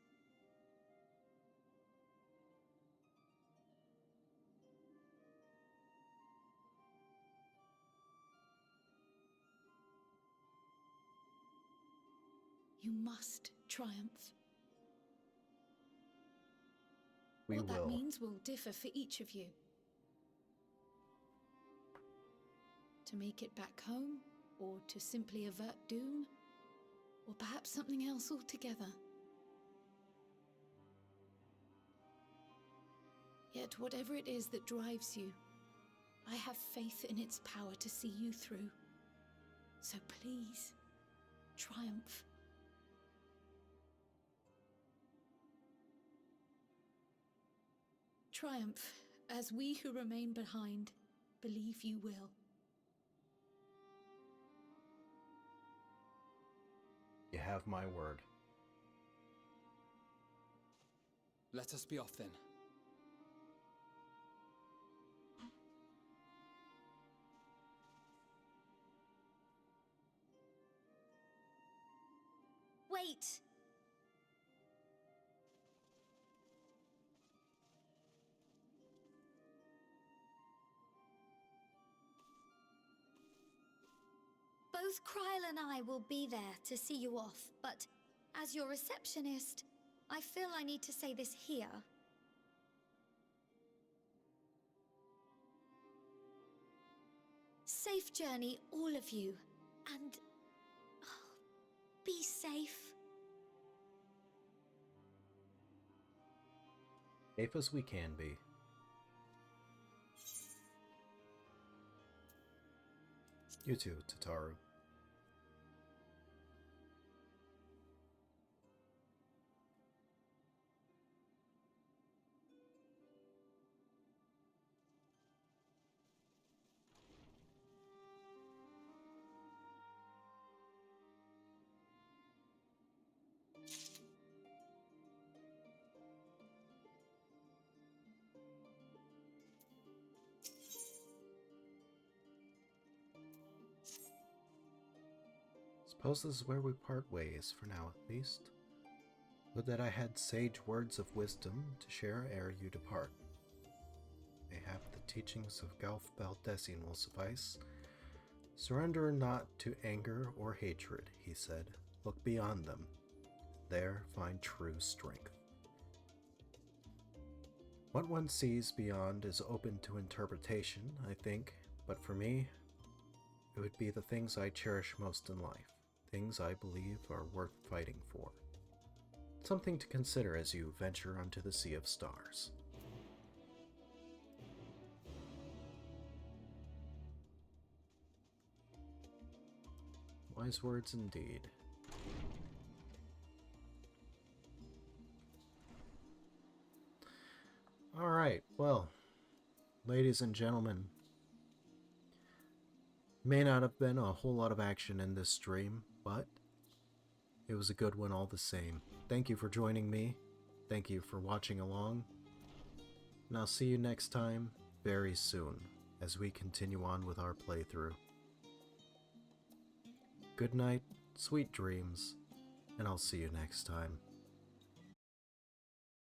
You must triumph. We What will. that means will differ for each of you. To make it back home, or to simply avert doom, or perhaps something else altogether. Yet whatever it is that drives you, I have faith in its power to see you through. So please, triumph. Triumph, as we who remain behind believe you will. You have my word. Let us be off then. Wait! Both Kryl and I will be there to see you off, but as your receptionist, I feel I need to say this here. Safe journey, all of you, and be safe. Safe as we can be. You too, Tataru. Suppose this is where we part ways, for now at least. Would that I had sage words of wisdom to share ere you depart. Mayhap the teachings of Galf Baldessian will suffice. Surrender not to anger or hatred, he said. Look beyond them. There find true strength. What one sees beyond is open to interpretation, I think, but for me, it would be the things I cherish most in life. Things I believe are worth fighting for. Something to consider as you venture onto the Sea of Stars. Wise words indeed. Alright, well, ladies and gentlemen, may not have been a whole lot of action in this stream, but it was a good one all the same. Thank you for joining me. Thank you for watching along. And I'll see you next time very soon as we continue on with our playthrough. Good night, sweet dreams, and I'll see you next time.